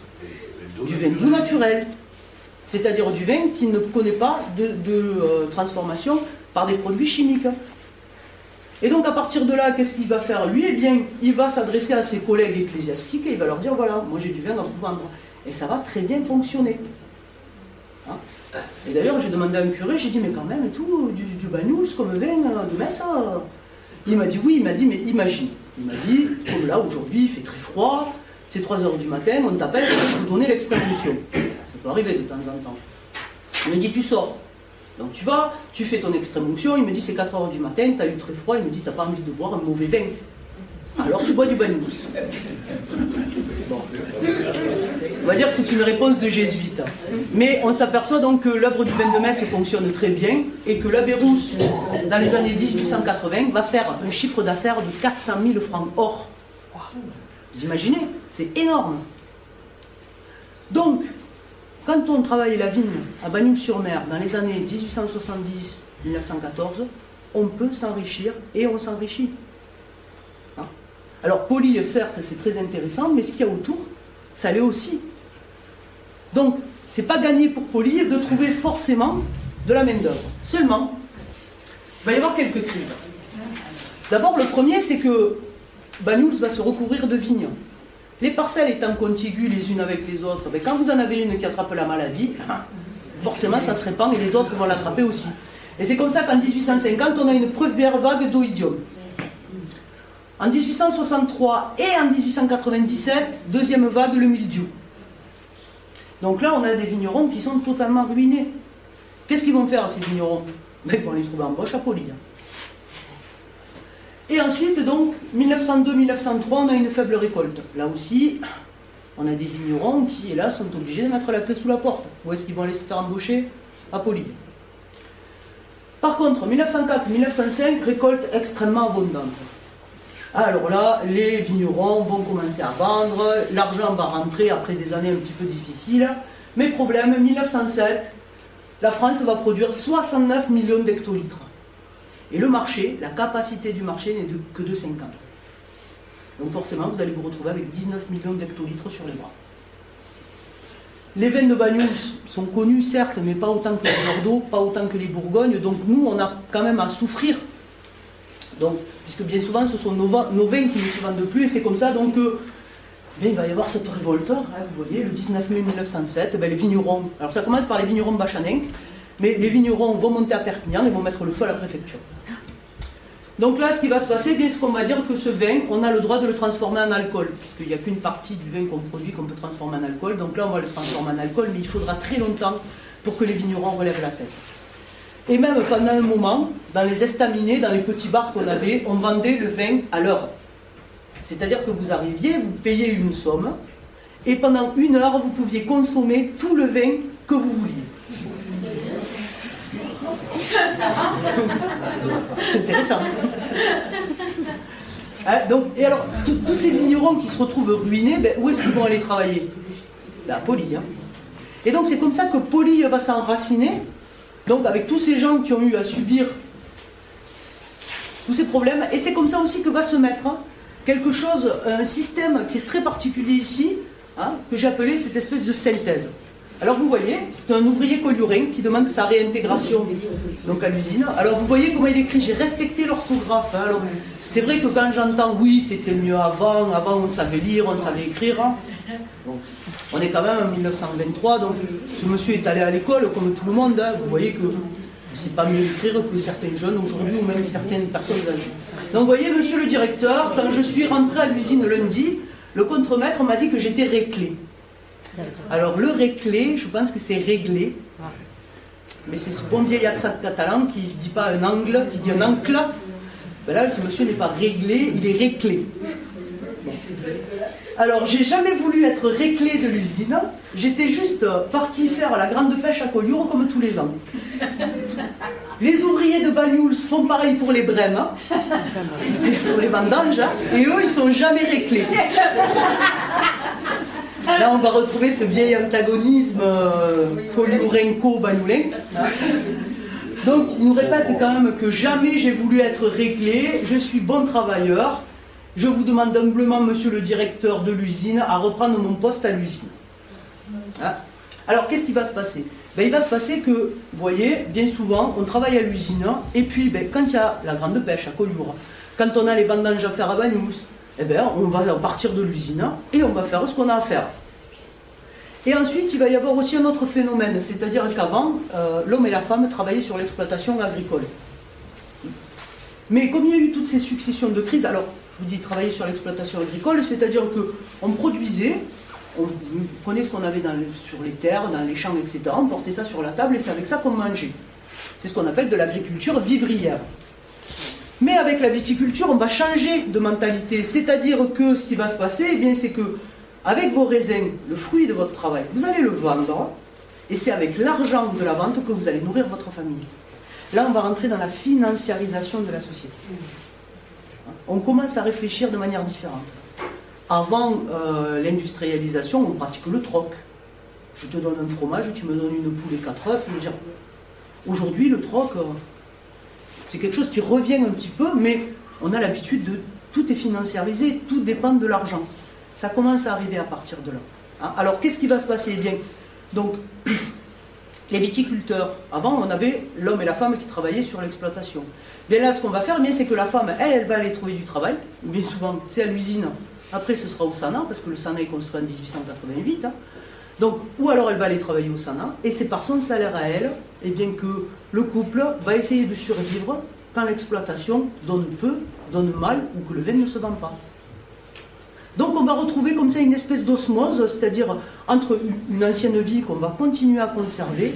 Du vin doux naturel. C'est-à-dire du vin qui ne connaît pas de transformation par des produits chimiques. Et donc à partir de là, qu'est-ce qu'il va faire lui? Eh bien, il va s'adresser à ses collègues ecclésiastiques et il va leur dire, voilà, moi j'ai du vin à vous vendre. Et ça va très bien fonctionner. Hein? Et d'ailleurs, j'ai demandé à un curé, j'ai dit, mais quand même, tout, du Banyuls comme vin de Metz, il m'a dit oui, il m'a dit, mais imagine. Il m'a dit, comme là, aujourd'hui, il fait très froid, c'est 3 h du matin, on t'appelle pour te donner l'extrême-onction. Ça peut arriver de temps en temps. Il me dit, tu sors. Donc tu vas, tu fais ton extrême-onction, il me dit, c'est 4 h du matin, tu as eu très froid, il me dit, tu n'as pas envie de boire un mauvais vin. Alors tu bois du Banyuls. Bon. On va dire que c'est une réponse de jésuite. Mais on s'aperçoit donc que l'œuvre du vin de Metz fonctionne très bien et que la Pérouse, dans les années 1880, va faire un chiffre d'affaires de 400 000 francs or. Vous imaginez? C'est énorme. Donc, quand on travaille la vigne à Banyuls-sur-Mer dans les années 1870-1914, on peut s'enrichir et on s'enrichit. Alors, Poli, certes, c'est très intéressant, mais ce qu'il y a autour, ça l'est aussi. Donc, c'est pas gagné pour Poli de trouver forcément de la main-d'œuvre. Seulement, il va y avoir quelques crises. D'abord, le premier, c'est que Banyuls va se recouvrir de vignes. Les parcelles étant contiguës les unes avec les autres, ben, quand vous en avez une qui attrape la maladie, forcément, ça se répand et les autres vont l'attraper aussi. Et c'est comme ça qu'en 1850, on a une première vague d'oïdium. En 1863 et en 1897, deuxième vague, le mildiou. Donc là, on a des vignerons qui sont totalement ruinés. Qu'est-ce qu'ils vont faire, ces vignerons? Ils vont les trouver en poche à Poli. Et ensuite, donc, 1902-1903, on a une faible récolte. Là aussi, on a des vignerons qui, hélas, sont obligés de mettre la clé sous la porte. Où est-ce qu'ils vont aller se faire embaucher? À Poli. Par contre, 1904-1905, récolte extrêmement abondante. Alors là, les vignerons vont commencer à vendre, l'argent va rentrer après des années un petit peu difficiles. Mais problème, 1907, la France va produire 69 millions d'hectolitres. Et le marché, la capacité du marché n'est que de 50. Donc forcément, vous allez vous retrouver avec 19 millions d'hectolitres sur les bras. Les vins de Banyuls sont connus, certes, mais pas autant que les Bordeaux, pas autant que les Bourgognes. Donc nous, on a quand même à souffrir. Donc, puisque bien souvent, ce sont nos vins qui ne se vendent plus, et c'est comme ça donc il va y avoir cette révolte. Hein, vous voyez, le 19 mai 1907, les vignerons, alors ça commence par les vignerons bachaninques, mais les vignerons vont monter à Perpignan et vont mettre le feu à la préfecture. Donc là, ce qui va se passer, c'est qu'on va dire que ce vin, on a le droit de le transformer en alcool, puisqu'il n'y a qu'une partie du vin qu'on produit qu'on peut transformer en alcool. Donc là, on va le transformer en alcool, mais il faudra très longtemps pour que les vignerons relèvent la tête. Et même pendant un moment, dans les estaminets, dans les petits bars qu'on avait, on vendait le vin à l'heure. C'est-à-dire que vous arriviez, vous payiez une somme, et pendant 1 heure, vous pouviez consommer tout le vin que vous vouliez. C'est intéressant. Hein, donc, et alors, tous ces vignerons qui se retrouvent ruinés, ben, où est-ce qu'ils vont aller travailler? À Poli. Hein. Et donc c'est comme ça que Poli va s'enraciner. Donc avec tous ces gens qui ont eu à subir tous ces problèmes, et c'est comme ça aussi que va se mettre quelque chose, un système qui est très particulier ici, hein, que j'ai appelé cette espèce de synthèse. Alors vous voyez, c'est un ouvrier colliourien qui demande sa réintégration donc à l'usine. Alors vous voyez comment il écrit, j'ai respecté l'orthographe. Hein. Alors c'est vrai que quand j'entends oui c'était mieux avant on savait lire, on savait écrire, hein, Donc, on est quand même en 1923, donc ce monsieur est allé à l'école comme tout le monde, hein. Vous voyez que c'est pas mieux écrire que certains jeunes aujourd'hui ou même certaines personnes âgées. Donc vous voyez, monsieur le directeur, quand je suis rentré à l'usine lundi, le contremaître m'a dit que j'étais réclé. Alors le réclé, je pense que c'est réglé. Mais c'est ce bon vieil accent catalan qui ne dit pas un angle, qui dit un ancle. Ben là, ce monsieur n'est pas réglé, il est réclé. Alors, j'ai jamais voulu être réclé de l'usine. J'étais juste parti faire la grande pêche à Collioure comme tous les ans. Les ouvriers de Banyuls font pareil pour les brèmes. C'est pour les vendanges. Et eux, ils sont jamais réclés. Là, on va retrouver ce vieil antagonisme Colliourenco-Banyulin. Donc, il nous répète quand même que jamais j'ai voulu être réglé. Je suis bon travailleur. Je vous demande humblement, monsieur le directeur de l'usine, à reprendre mon poste à l'usine. Hein? Alors, qu'est-ce qui va se passer? Ben, il va se passer que, vous voyez, bien souvent, on travaille à l'usine, et puis, ben, quand il y a la grande pêche à Collioure, quand on a les vendanges à faire à Banyuls, eh ben, on va partir de l'usine, et on va faire ce qu'on a à faire. Et ensuite, il va y avoir aussi un autre phénomène, c'est-à-dire qu'avant, l'homme et la femme travaillaient sur l'exploitation agricole. Mais comme il y a eu toutes ces successions de crises, alors, je vous dis travailler sur l'exploitation agricole, c'est-à-dire qu'on produisait, on prenait ce qu'on avait sur les terres, dans les champs, etc., on portait ça sur la table et c'est avec ça qu'on mangeait. C'est ce qu'on appelle de l'agriculture vivrière. Mais avec la viticulture, on va changer de mentalité, c'est-à-dire que ce qui va se passer, eh bien, c'est que avec vos raisins, le fruit de votre travail, vous allez le vendre, et c'est avec l'argent de la vente que vous allez nourrir votre famille. Là, on va rentrer dans la financiarisation de la société. On commence à réfléchir de manière différente. Avant l'industrialisation, on pratique le troc. Je te donne un fromage, tu me donnes une poule et 4 œufs. Aujourd'hui, le troc, c'est quelque chose qui revient un petit peu, mais on a l'habitude de... Tout est financiarisé, tout dépend de l'argent. Ça commence à arriver à partir de là. Hein? Alors, qu'est-ce qui va se passer? Eh bien, donc, les viticulteurs, avant, on avait l'homme et la femme qui travaillaient sur l'exploitation. Bien là, ce qu'on va faire, c'est que la femme, elle va aller trouver du travail. Bien souvent, c'est à l'usine. Après, ce sera au SANA, parce que le SANA est construit en 1888. Hein. Donc, ou alors elle va aller travailler au SANA, et c'est par son salaire à elle, et bien que le couple va essayer de survivre quand l'exploitation donne peu, donne mal, ou que le vin ne se vend pas. Donc on va retrouver comme ça une espèce d'osmose, c'est-à-dire entre une ancienne vie qu'on va continuer à conserver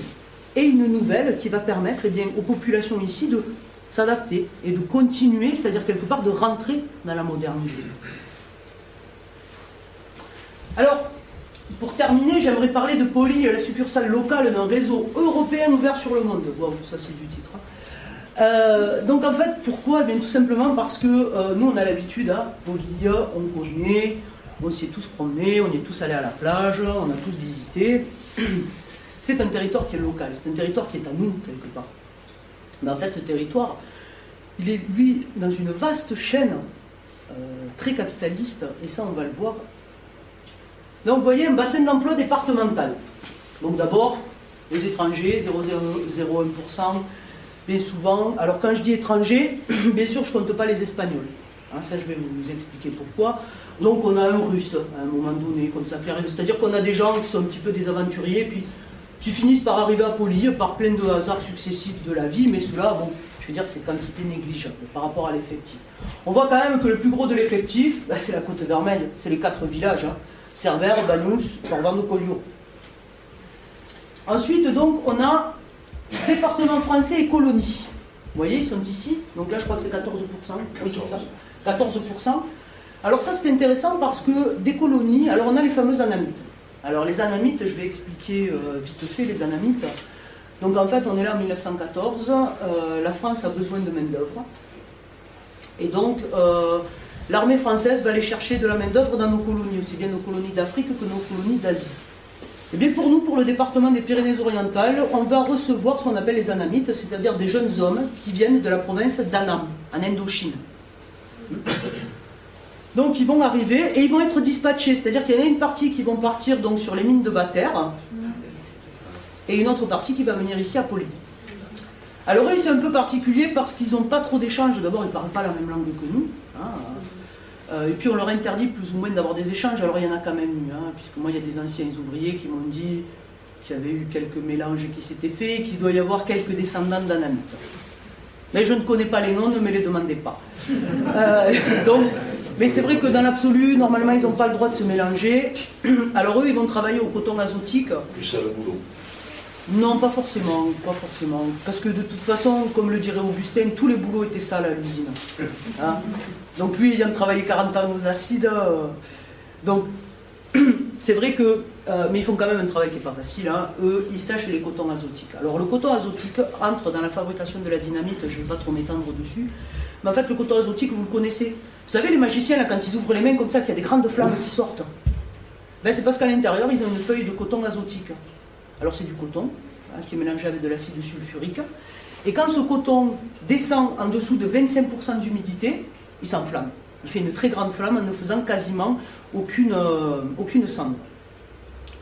et une nouvelle qui va permettre eh bien, aux populations ici de s'adapter et de continuer, c'est-à-dire quelque part de rentrer dans la modernité. Alors, pour terminer, j'aimerais parler de Poly, la succursale locale d'un réseau européen ouvert sur le monde. Wow, ça c'est du titre. Donc en fait, pourquoi? Bien tout simplement parce que nous on a l'habitude, à Poly, on connaît, on s'y est tous promenés, on y est tous allés à la plage, on a tous visité. C'est un territoire qui est local, c'est un territoire qui est à nous quelque part. Mais en fait ce territoire, il est lui dans une vaste chaîne très capitaliste, et ça on va le voir. Donc vous voyez un bassin d'emploi départemental. Donc d'abord, les étrangers, 0,01%. Bien souvent, alors quand je dis étrangers, bien sûr je ne compte pas les Espagnols. Hein, ça je vais vous expliquer pourquoi. Donc on a un Russe à un moment donné, comme ça qui arrive. C'est-à-dire qu'on a des gens qui sont un petit peu des aventuriers, puis qui finissent par arriver à Poly, par plein de hasards successifs de la vie, mais cela, bon, je veux dire, c'est quantité négligeable par rapport à l'effectif. On voit quand même que le plus gros de l'effectif, bah, c'est la Côte-Vermeille, c'est les 4 villages, hein. Cerbère, Banyuls, Port-Ventoux, Collioure. Ensuite, donc, on a département français et colonies. Vous voyez, ils sont ici. Donc là, je crois que c'est 14%. Oui, c'est ça. 14%. Alors ça, c'est intéressant parce que des colonies, alors on a les fameux anamites. Alors les anamites, je vais expliquer vite fait les anamites. Donc en fait, on est là en 1914. La France a besoin de main-d'œuvre. Et donc, l'armée française va aller chercher de la main-d'œuvre dans nos colonies, aussi bien nos colonies d'Afrique que nos colonies d'Asie. Et bien pour nous, pour le département des Pyrénées-Orientales, on va recevoir ce qu'on appelle les anamites, c'est-à-dire des jeunes hommes qui viennent de la province d'Annam, en Indochine. Donc ils vont arriver et ils vont être dispatchés, c'est-à-dire qu'il y en a une partie qui vont partir donc, sur les mines de Bataire et une autre partie qui va venir ici à Poly. Alors eux, c'est un peu particulier parce qu'ils n'ont pas trop d'échanges. D'abord, ils ne parlent pas la même langue que nous. Hein. Et puis on leur interdit plus ou moins d'avoir des échanges, alors il y en a quand même eu, hein, puisque moi il y a des anciens ouvriers qui m'ont dit qu'il y avait eu quelques mélanges qui s'étaient faits, qu'il doit y avoir quelques descendants d'anamites. Mais je ne connais pas les noms, ne me les demandez pas. Mais c'est vrai que dans l'absolu, normalement ils n'ont pas le droit de se mélanger. Alors eux, ils vont travailler au coton azotique. Plus à le boulot. Non, pas forcément, pas forcément. Parce que de toute façon, comme le dirait Augustin, tous les boulots étaient sales à l'usine. Hein? Donc lui, ayant travaillé 40 ans aux acides, donc c'est vrai que, mais ils font quand même un travail qui n'est pas facile, hein. Eux, ils sèchent les cotons azotiques. Alors le coton azotique entre dans la fabrication de la dynamite, je ne vais pas trop m'étendre dessus, mais en fait le coton azotique, vous le connaissez. Vous savez, les magiciens, là, quand ils ouvrent les mains comme ça, qu'il y a des grandes flammes qui sortent, ben, c'est parce qu'à l'intérieur, ils ont une feuille de coton azotique. Alors c'est du coton, hein, qui est mélangé avec de l'acide sulfurique. Et quand ce coton descend en dessous de 25% d'humidité, il s'enflamme. Il fait une très grande flamme en ne faisant quasiment aucune cendre.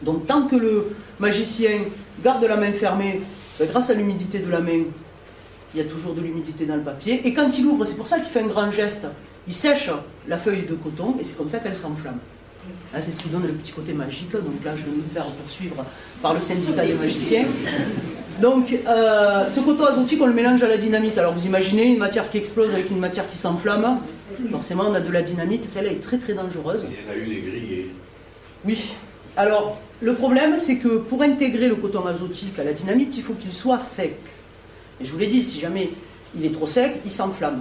Donc tant que le magicien garde la main fermée, ben, grâce à l'humidité de la main, il y a toujours de l'humidité dans le papier. Et quand il ouvre, c'est pour ça qu'il fait un grand geste, il sèche la feuille de coton et c'est comme ça qu'elle s'enflamme. Là, c'est ce qui donne le petit côté magique. Donc là, je vais me faire poursuivre par le syndicat des magiciens. Donc, ce coton azotique, on le mélange à la dynamite. Alors, vous imaginez une matière qui explose avec une matière qui s'enflamme. Forcément, on a de la dynamite. Celle-là est très, très dangereuse. Il y en a eu des grillés. Oui. Alors, le problème, c'est que pour intégrer le coton azotique à la dynamite, il faut qu'il soit sec. Et je vous l'ai dit, si jamais il est trop sec, il s'enflamme.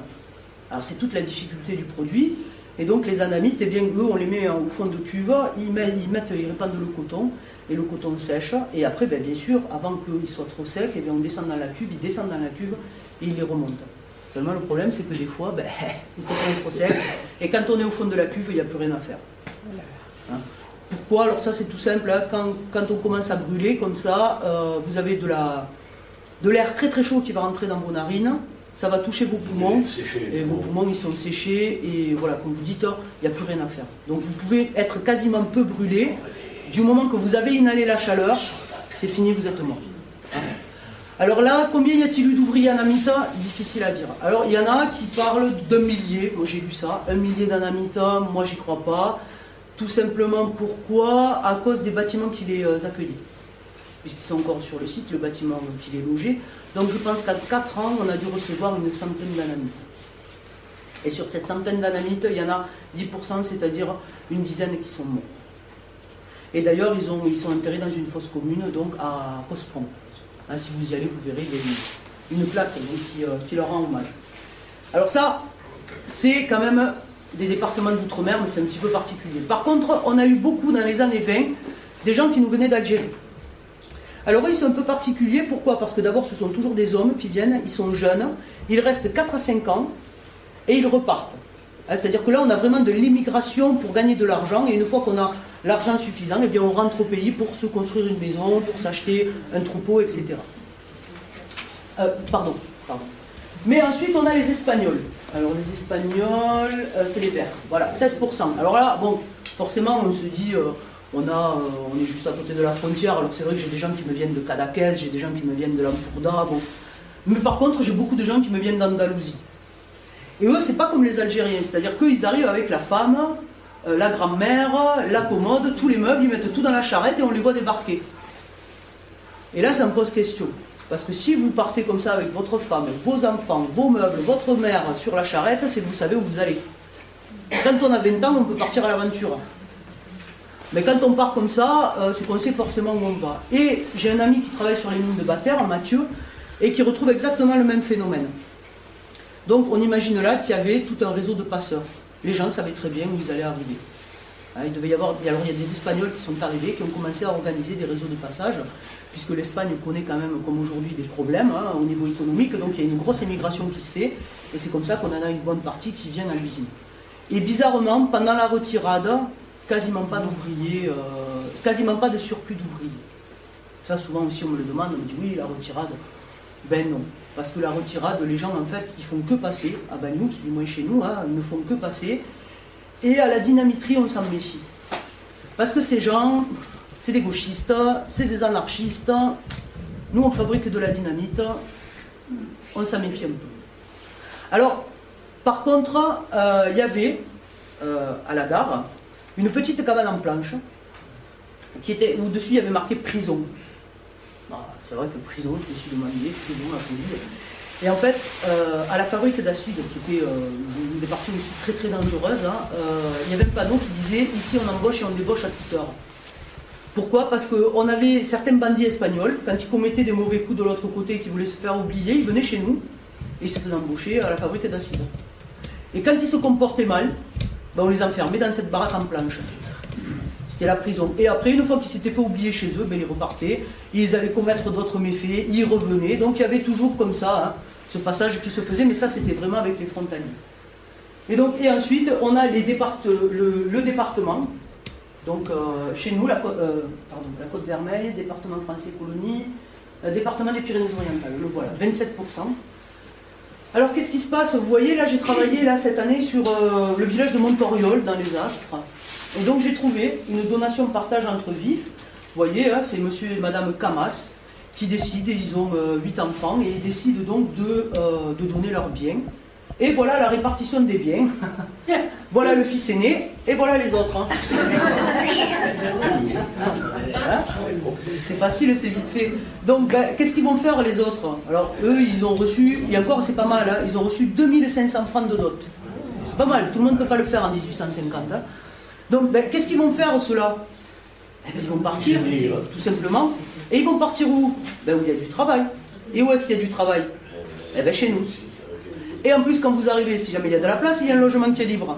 Alors, c'est toute la difficulté du produit. Et donc les anamites, eh bien, eux, on les met au fond de cuve, ils répandent le coton, et le coton sèche, et après, bien sûr, avant qu'il soit trop sec, eh bien, on descend dans la cuve, ils descendent dans la cuve, et ils les remontent. Seulement le problème, c'est que des fois, ben, le coton est trop sec, et quand on est au fond de la cuve, il n'y a plus rien à faire. Hein? Pourquoi? Alors ça, c'est tout simple, hein. Quand on commence à brûler, comme ça, vous avez de l'air très très chaud qui va rentrer dans vos narines, ça va toucher vos poumons, et vos poumons ils sont séchés, et voilà, comme vous dites, il n'y a plus rien à faire. Donc vous pouvez être quasiment peu brûlé, du moment que vous avez inhalé la chaleur, c'est fini, vous êtes mort. Alors là, combien y a-t-il eu d'ouvriers anamites? Difficile à dire. Alors il y en a qui parlent d'un millier, moi j'ai lu ça, 1 millier d'anamites, moi j'y crois pas. Tout simplement pourquoi? À cause des bâtiments qui les accueillaient. Puisqu'ils sont encore sur le site, le bâtiment qui les logeait. Donc je pense qu'à 4 ans, on a dû recevoir une centaine d'anamites. Et sur cette centaine d'anamites, il y en a 10%, c'est-à-dire une dizaine qui sont morts. Et d'ailleurs, ils sont enterrés dans une fosse commune, donc à Cospron. Hein, si vous y allez, vous verrez, il y a une plaque donc, qui leur rend hommage. Alors ça, c'est quand même des départements d'outre-mer, mais c'est un petit peu particulier. Par contre, on a eu beaucoup dans les années 20, des gens qui nous venaient d'Algérie. Alors eux, ils sont un peu particuliers, pourquoi? Parce que d'abord, ce sont toujours des hommes qui viennent, ils sont jeunes, ils restent 4 à 5 ans, et ils repartent. C'est-à-dire que là, on a vraiment de l'immigration pour gagner de l'argent, et une fois qu'on a l'argent suffisant, eh bien, on rentre au pays pour se construire une maison, pour s'acheter un troupeau, etc. Pardon. Mais ensuite, on a les Espagnols. Alors les Espagnols, c'est les Verts, voilà, 16%. Alors là, bon, forcément, on se dit... on est juste à côté de la frontière, alors c'est vrai que j'ai des gens qui me viennent de Cadaqués, j'ai des gens qui me viennent de l'Empordà, bon. Mais par contre, j'ai beaucoup de gens qui me viennent d'Andalousie. Et eux, c'est pas comme les Algériens, c'est-à-dire qu'ils arrivent avec la femme, la grand-mère, la commode, tous les meubles, ils mettent tout dans la charrette et on les voit débarquer. Et là, ça me pose question. Parce que si vous partez comme ça avec votre femme, vos enfants, vos meubles, votre mère sur la charrette, c'est que vous savez où vous allez. Quand on a 20 ans, on peut partir à l'aventure. Mais quand on part comme ça, c'est qu'on sait forcément où on va. Et j'ai un ami qui travaille sur les mines de Battère, Mathieu, et qui retrouve exactement le même phénomène. Donc on imagine là qu'il y avait tout un réseau de passeurs. Les gens savaient très bien où ils allaient arriver. Il devait y avoir, alors il y a des Espagnols qui sont arrivés, qui ont commencé à organiser des réseaux de passage, puisque l'Espagne connaît quand même, comme aujourd'hui, des problèmes au niveau économique, donc il y a une grosse émigration qui se fait, et c'est comme ça qu'on en a une bonne partie qui vient à l'usine. Et bizarrement, pendant la retirade, quasiment pas d'ouvriers, quasiment pas de surplus d'ouvriers. Ça, souvent aussi, on me le demande, on me dit oui, la retirade. Ben non, parce que la retirade, les gens, en fait, ils font que passer, à Bagnoux, du moins chez nous, hein, ils ne font que passer, et à la dynamiterie, on s'en méfie. Parce que ces gens, c'est des gauchistes, c'est des anarchistes, nous, on fabrique de la dynamite, on s'en méfie un peu. Alors, par contre, il y avait à la gare, une petite cabane en planche, où dessus il y avait marqué prison. C'est vrai que prison, je me suis demandé, prison, la police. Et en fait, à la fabrique d'acide, qui était une des parties aussi très très dangereuses, il y avait un panneau qui disait « Ici on embauche et on débauche à toute heure ». Pourquoi? Parce qu'on avait certains bandits espagnols, quand ils commettaient des mauvais coups de l'autre côté et qu'ils voulaient se faire oublier, ils venaient chez nous et ils se faisaient embaucher à la fabrique d'acide. Et quand ils se comportaient mal, ben on les enfermait dans cette baraque en planche. C'était la prison. Et après, une fois qu'ils s'étaient fait oublier chez eux, ben ils repartaient, ils allaient commettre d'autres méfaits, ils revenaient. Donc il y avait toujours comme ça, ce passage qui se faisait, mais ça c'était vraiment avec les frontaliers. Et ensuite, on a le département. Donc chez nous, la Côte Vermeille, département français colonie, département des Pyrénées-Orientales, le voilà, 27%. Alors qu'est-ce qui se passe? Vous voyez, là j'ai travaillé cette année sur le village de Montoriol, dans les Aspres. Et donc j'ai trouvé une donation partage entre vifs. Vous voyez, c'est monsieur et madame Camas qui décident, ils ont 8 enfants, et ils décident donc de donner leurs biens. Et voilà la répartition des biens. Voilà le fils aîné, et voilà les autres. C'est facile, c'est vite fait. Donc, qu'est-ce qu'ils vont faire les autres? Alors, eux, ils ont reçu, et encore c'est pas mal, ils ont reçu 2500 francs de dot. C'est pas mal, tout le monde ne peut pas le faire en 1850. Donc, qu'est-ce qu'ils vont faire ceux-là? Ils vont partir, tout simplement. Et ils vont partir où? Où il y a du travail. Et où est-ce qu'il y a du travail? Chez nous. Et en plus, quand vous arrivez, si jamais il y a de la place, il y a un logement qui est libre.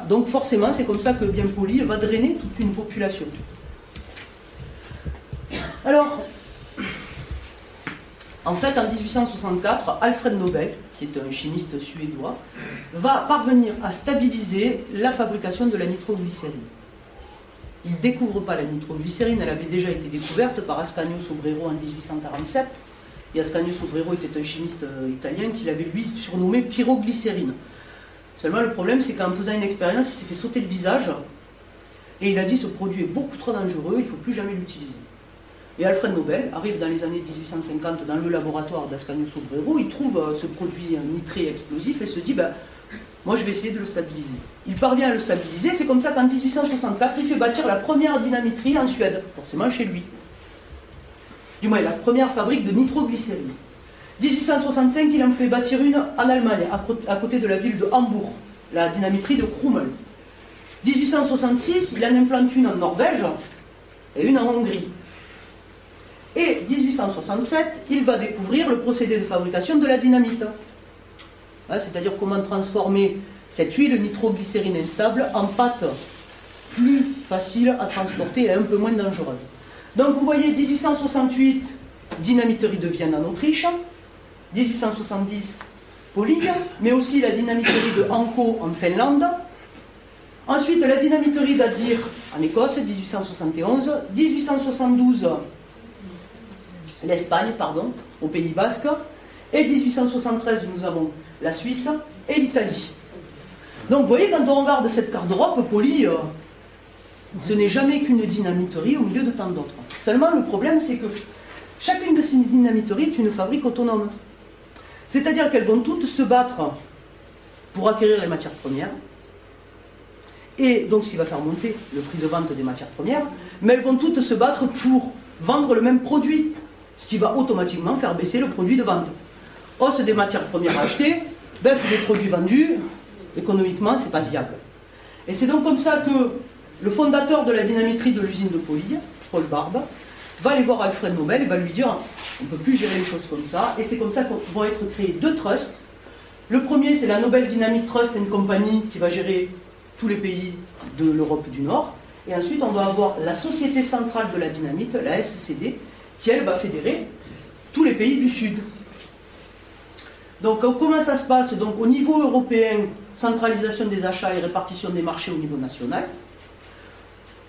Donc forcément, c'est comme ça que Bien Poli va drainer toute une population. Alors, en fait, en 1864, Alfred Nobel, qui est un chimiste suédois, va parvenir à stabiliser la fabrication de la nitroglycérine. Il ne découvre pas la nitroglycérine, elle avait déjà été découverte par Ascanio Sobrero en 1847. Et Ascanio Sobrero était un chimiste italien qui l'avait lui surnommé pyroglycérine. Seulement le problème c'est qu'en faisant une expérience, il s'est fait sauter le visage et il a dit ce produit est beaucoup trop dangereux, il ne faut plus jamais l'utiliser. Et Alfred Nobel arrive dans les années 1850 dans le laboratoire d'Ascanio Sobrero, il trouve ce produit nitré explosif et se dit moi je vais essayer de le stabiliser. Il parvient à le stabiliser, c'est comme ça qu'en 1864 il fait bâtir la première dynamiterie en Suède, forcément chez lui. Du moins la première fabrique de nitroglycérine. 1865, il en fait bâtir une en Allemagne, à côté de la ville de Hambourg, la dynamiterie de Krummel. 1866, il en implante une en Norvège et une en Hongrie. Et 1867, il va découvrir le procédé de fabrication de la dynamite. C'est-à-dire comment transformer cette huile nitroglycérine instable en pâte plus facile à transporter et un peu moins dangereuse. Donc vous voyez, 1868, dynamiterie de Vienne en Autriche, 1870, Polig, mais aussi la dynamiterie de Hanko en Finlande, ensuite la dynamiterie d'Adir en Écosse, 1871, 1872, l'Espagne, au Pays Basque, et 1873, nous avons la Suisse et l'Italie. Donc vous voyez, quand on regarde cette carte d'Europe, Poly, ce n'est jamais qu'une dynamiterie au milieu de tant d'autres. Seulement, le problème, c'est que chacune de ces dynamiteries est une fabrique autonome. C'est-à-dire qu'elles vont toutes se battre pour acquérir les matières premières, et donc ce qui va faire monter le prix de vente des matières premières, mais elles vont toutes se battre pour vendre le même produit, ce qui va automatiquement faire baisser le produit de vente. Hausse des matières premières achetées, baisse des produits vendus, économiquement, ce n'est pas viable. Et c'est donc comme ça que le fondateur de la dynamiterie de l'usine de Poly, Paul Barbe, va aller voir Alfred Nobel et va lui dire on ne peut plus gérer les choses comme ça, et c'est comme ça que vont être créés deux trusts. Le premier, c'est la Nobel Dynamite Trust and Company qui va gérer tous les pays de l'Europe du Nord, et ensuite on va avoir la Société Centrale de la Dynamite, la SCD, qui elle va fédérer tous les pays du Sud. Donc comment ça se passe? Donc au niveau européen, centralisation des achats et répartition des marchés au niveau national.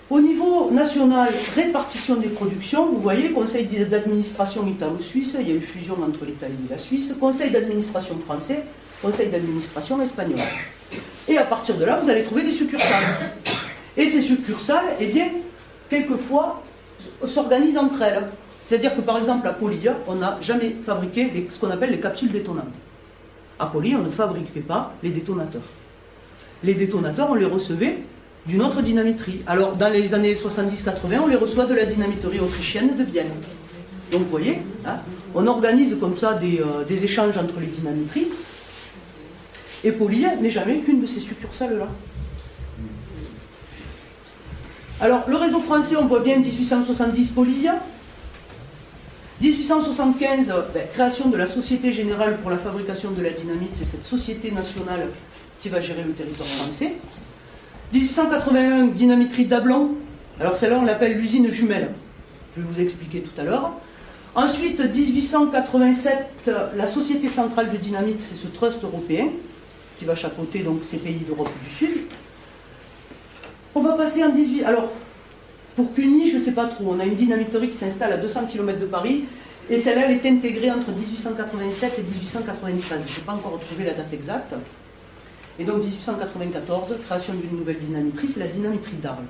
Au niveau national, répartition des productions, vous voyez, conseil d'administration italo-suisse, il y a eu fusion entre l'Italie et la Suisse, conseil d'administration français, conseil d'administration espagnol. Et à partir de là, vous allez trouver des succursales. Et ces succursales, eh bien, quelquefois, s'organisent entre elles. C'est-à-dire que, par exemple, à Poly, on n'a jamais fabriqué ce qu'on appelle les capsules détonantes. À Poly, on ne fabriquait pas les détonateurs. les détonateurs, on les recevait d'une autre dynamiterie. Alors, dans les années 70-80, on les reçoit de la dynamiterie autrichienne de Vienne. Donc, vous voyez, hein, on organise comme ça des échanges entre les dynamiteries. Et Poly n'est jamais qu'une de ces succursales-là. Alors, le réseau français, on voit bien 1870 Poly. 1875, création de la Société Générale pour la fabrication de la dynamite, c'est cette société nationale qui va gérer le territoire français. 1881, dynamiterie d'Ablon. Alors celle-là, on l'appelle l'usine jumelle. Je vais vous expliquer tout à l'heure. Ensuite, 1887, la Société Centrale de Dynamite, c'est ce trust européen qui va chapeauter donc ces pays d'Europe du Sud. On va passer en 18... Alors, pour Cuny, je ne sais pas trop. On a une dynamiterie qui s'installe à 200 km de Paris. Et celle-là, elle est intégrée entre 1887 et 1893. Je n'ai pas encore retrouvé la date exacte. Et donc 1894, création d'une nouvelle dynamiterie, c'est la dynamiterie d'Arles.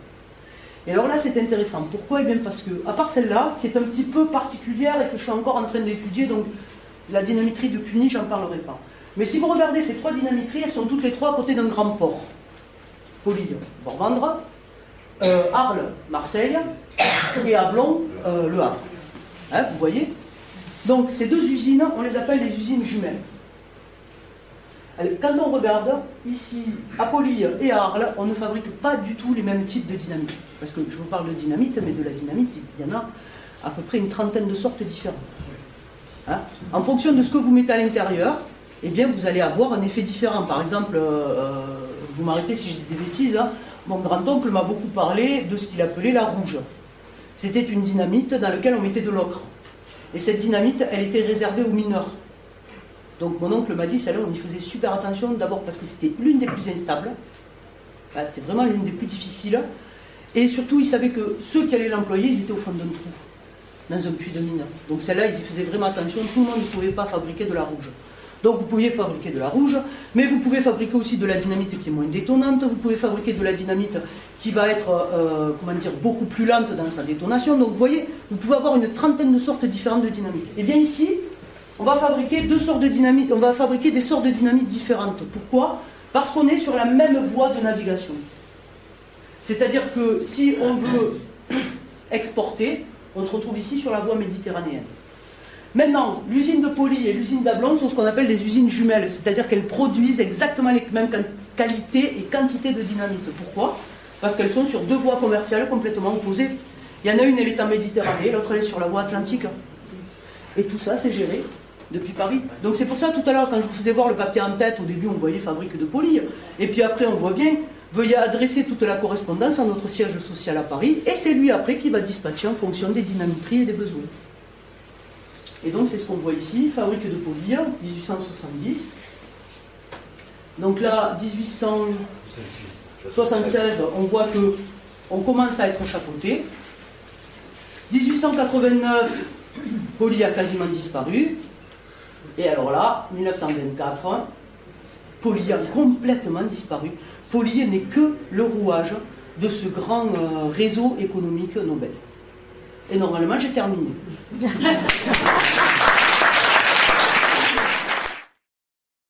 Et alors là, c'est intéressant. Pourquoi? Eh bien parce que, à part celle-là, qui est un petit peu particulière et que je suis encore en train d'étudier, donc la dynamiterie de Cuny, j'en parlerai pas. Mais si vous regardez ces trois dynamiteries, elles sont toutes les trois à côté d'un grand port. Poly, Port-Vendre, Arles, Marseille, et Ablon, Le Havre. Hein, vous voyez? Donc ces deux usines, on les appelle les usines jumelles. Quand on regarde, ici, à Poly et à Arles, on ne fabrique pas du tout les mêmes types de dynamite. Parce que je vous parle de dynamite, mais de la dynamite, il y en a à peu près une trentaine de sortes différentes. Hein? En fonction de ce que vous mettez à l'intérieur, eh bien, vous allez avoir un effet différent. Par exemple, vous m'arrêtez si j'ai des bêtises, hein, mon grand-oncle m'a beaucoup parlé de ce qu'il appelait la rouge. C'était une dynamite dans laquelle on mettait de l'ocre. Et cette dynamite, elle était réservée aux mineurs. Donc mon oncle m'a dit, celle-là, on y faisait super attention, d'abord parce que c'était l'une des plus instables, c'était vraiment l'une des plus difficiles, et surtout, il savait que ceux qui allaient l'employer, ils étaient au fond d'un trou, dans un puits de mine. Donc celle-là, ils y faisaient vraiment attention, tout le monde ne pouvait pas fabriquer de la rouge. Donc vous pouviez fabriquer de la rouge, mais vous pouvez fabriquer aussi de la dynamite qui est moins détonante, vous pouvez fabriquer de la dynamite qui va être, comment dire, beaucoup plus lente dans sa détonation. Donc vous voyez, vous pouvez avoir une trentaine de sortes différentes de dynamite. Et bien ici, on va fabriquer deux sortes de dynamite, on va fabriquer des sortes de dynamite différentes. Pourquoi? Parce qu'on est sur la même voie de navigation. C'est-à-dire que si on veut exporter, on se retrouve ici sur la voie méditerranéenne. Maintenant, l'usine de Poly et l'usine d'Ablon sont ce qu'on appelle des usines jumelles, c'est-à-dire qu'elles produisent exactement les mêmes qualités et quantités de dynamite. Pourquoi? Parce qu'elles sont sur deux voies commerciales complètement opposées. Il y en a une, elle est en Méditerranée, l'autre, elle est sur la voie atlantique. Et tout ça, c'est géré depuis Paris. Donc c'est pour ça, tout à l'heure, quand je vous faisais voir le papier en tête, au début, on voyait fabrique de Poly. Et puis après, on voit bien, veuillez adresser toute la correspondance à notre siège social à Paris. Et c'est lui, après, qui va dispatcher en fonction des dynamiteries et des besoins. Et donc c'est ce qu'on voit ici, fabrique de Poly, 1870. Donc là, 1876, on voit qu'on commence à être chapeauté. 1889, Poly a quasiment disparu. Et alors là, 1924, Poly a complètement disparu. Poly n'est que le rouage de ce grand réseau économique Nobel. Et normalement, j'ai terminé.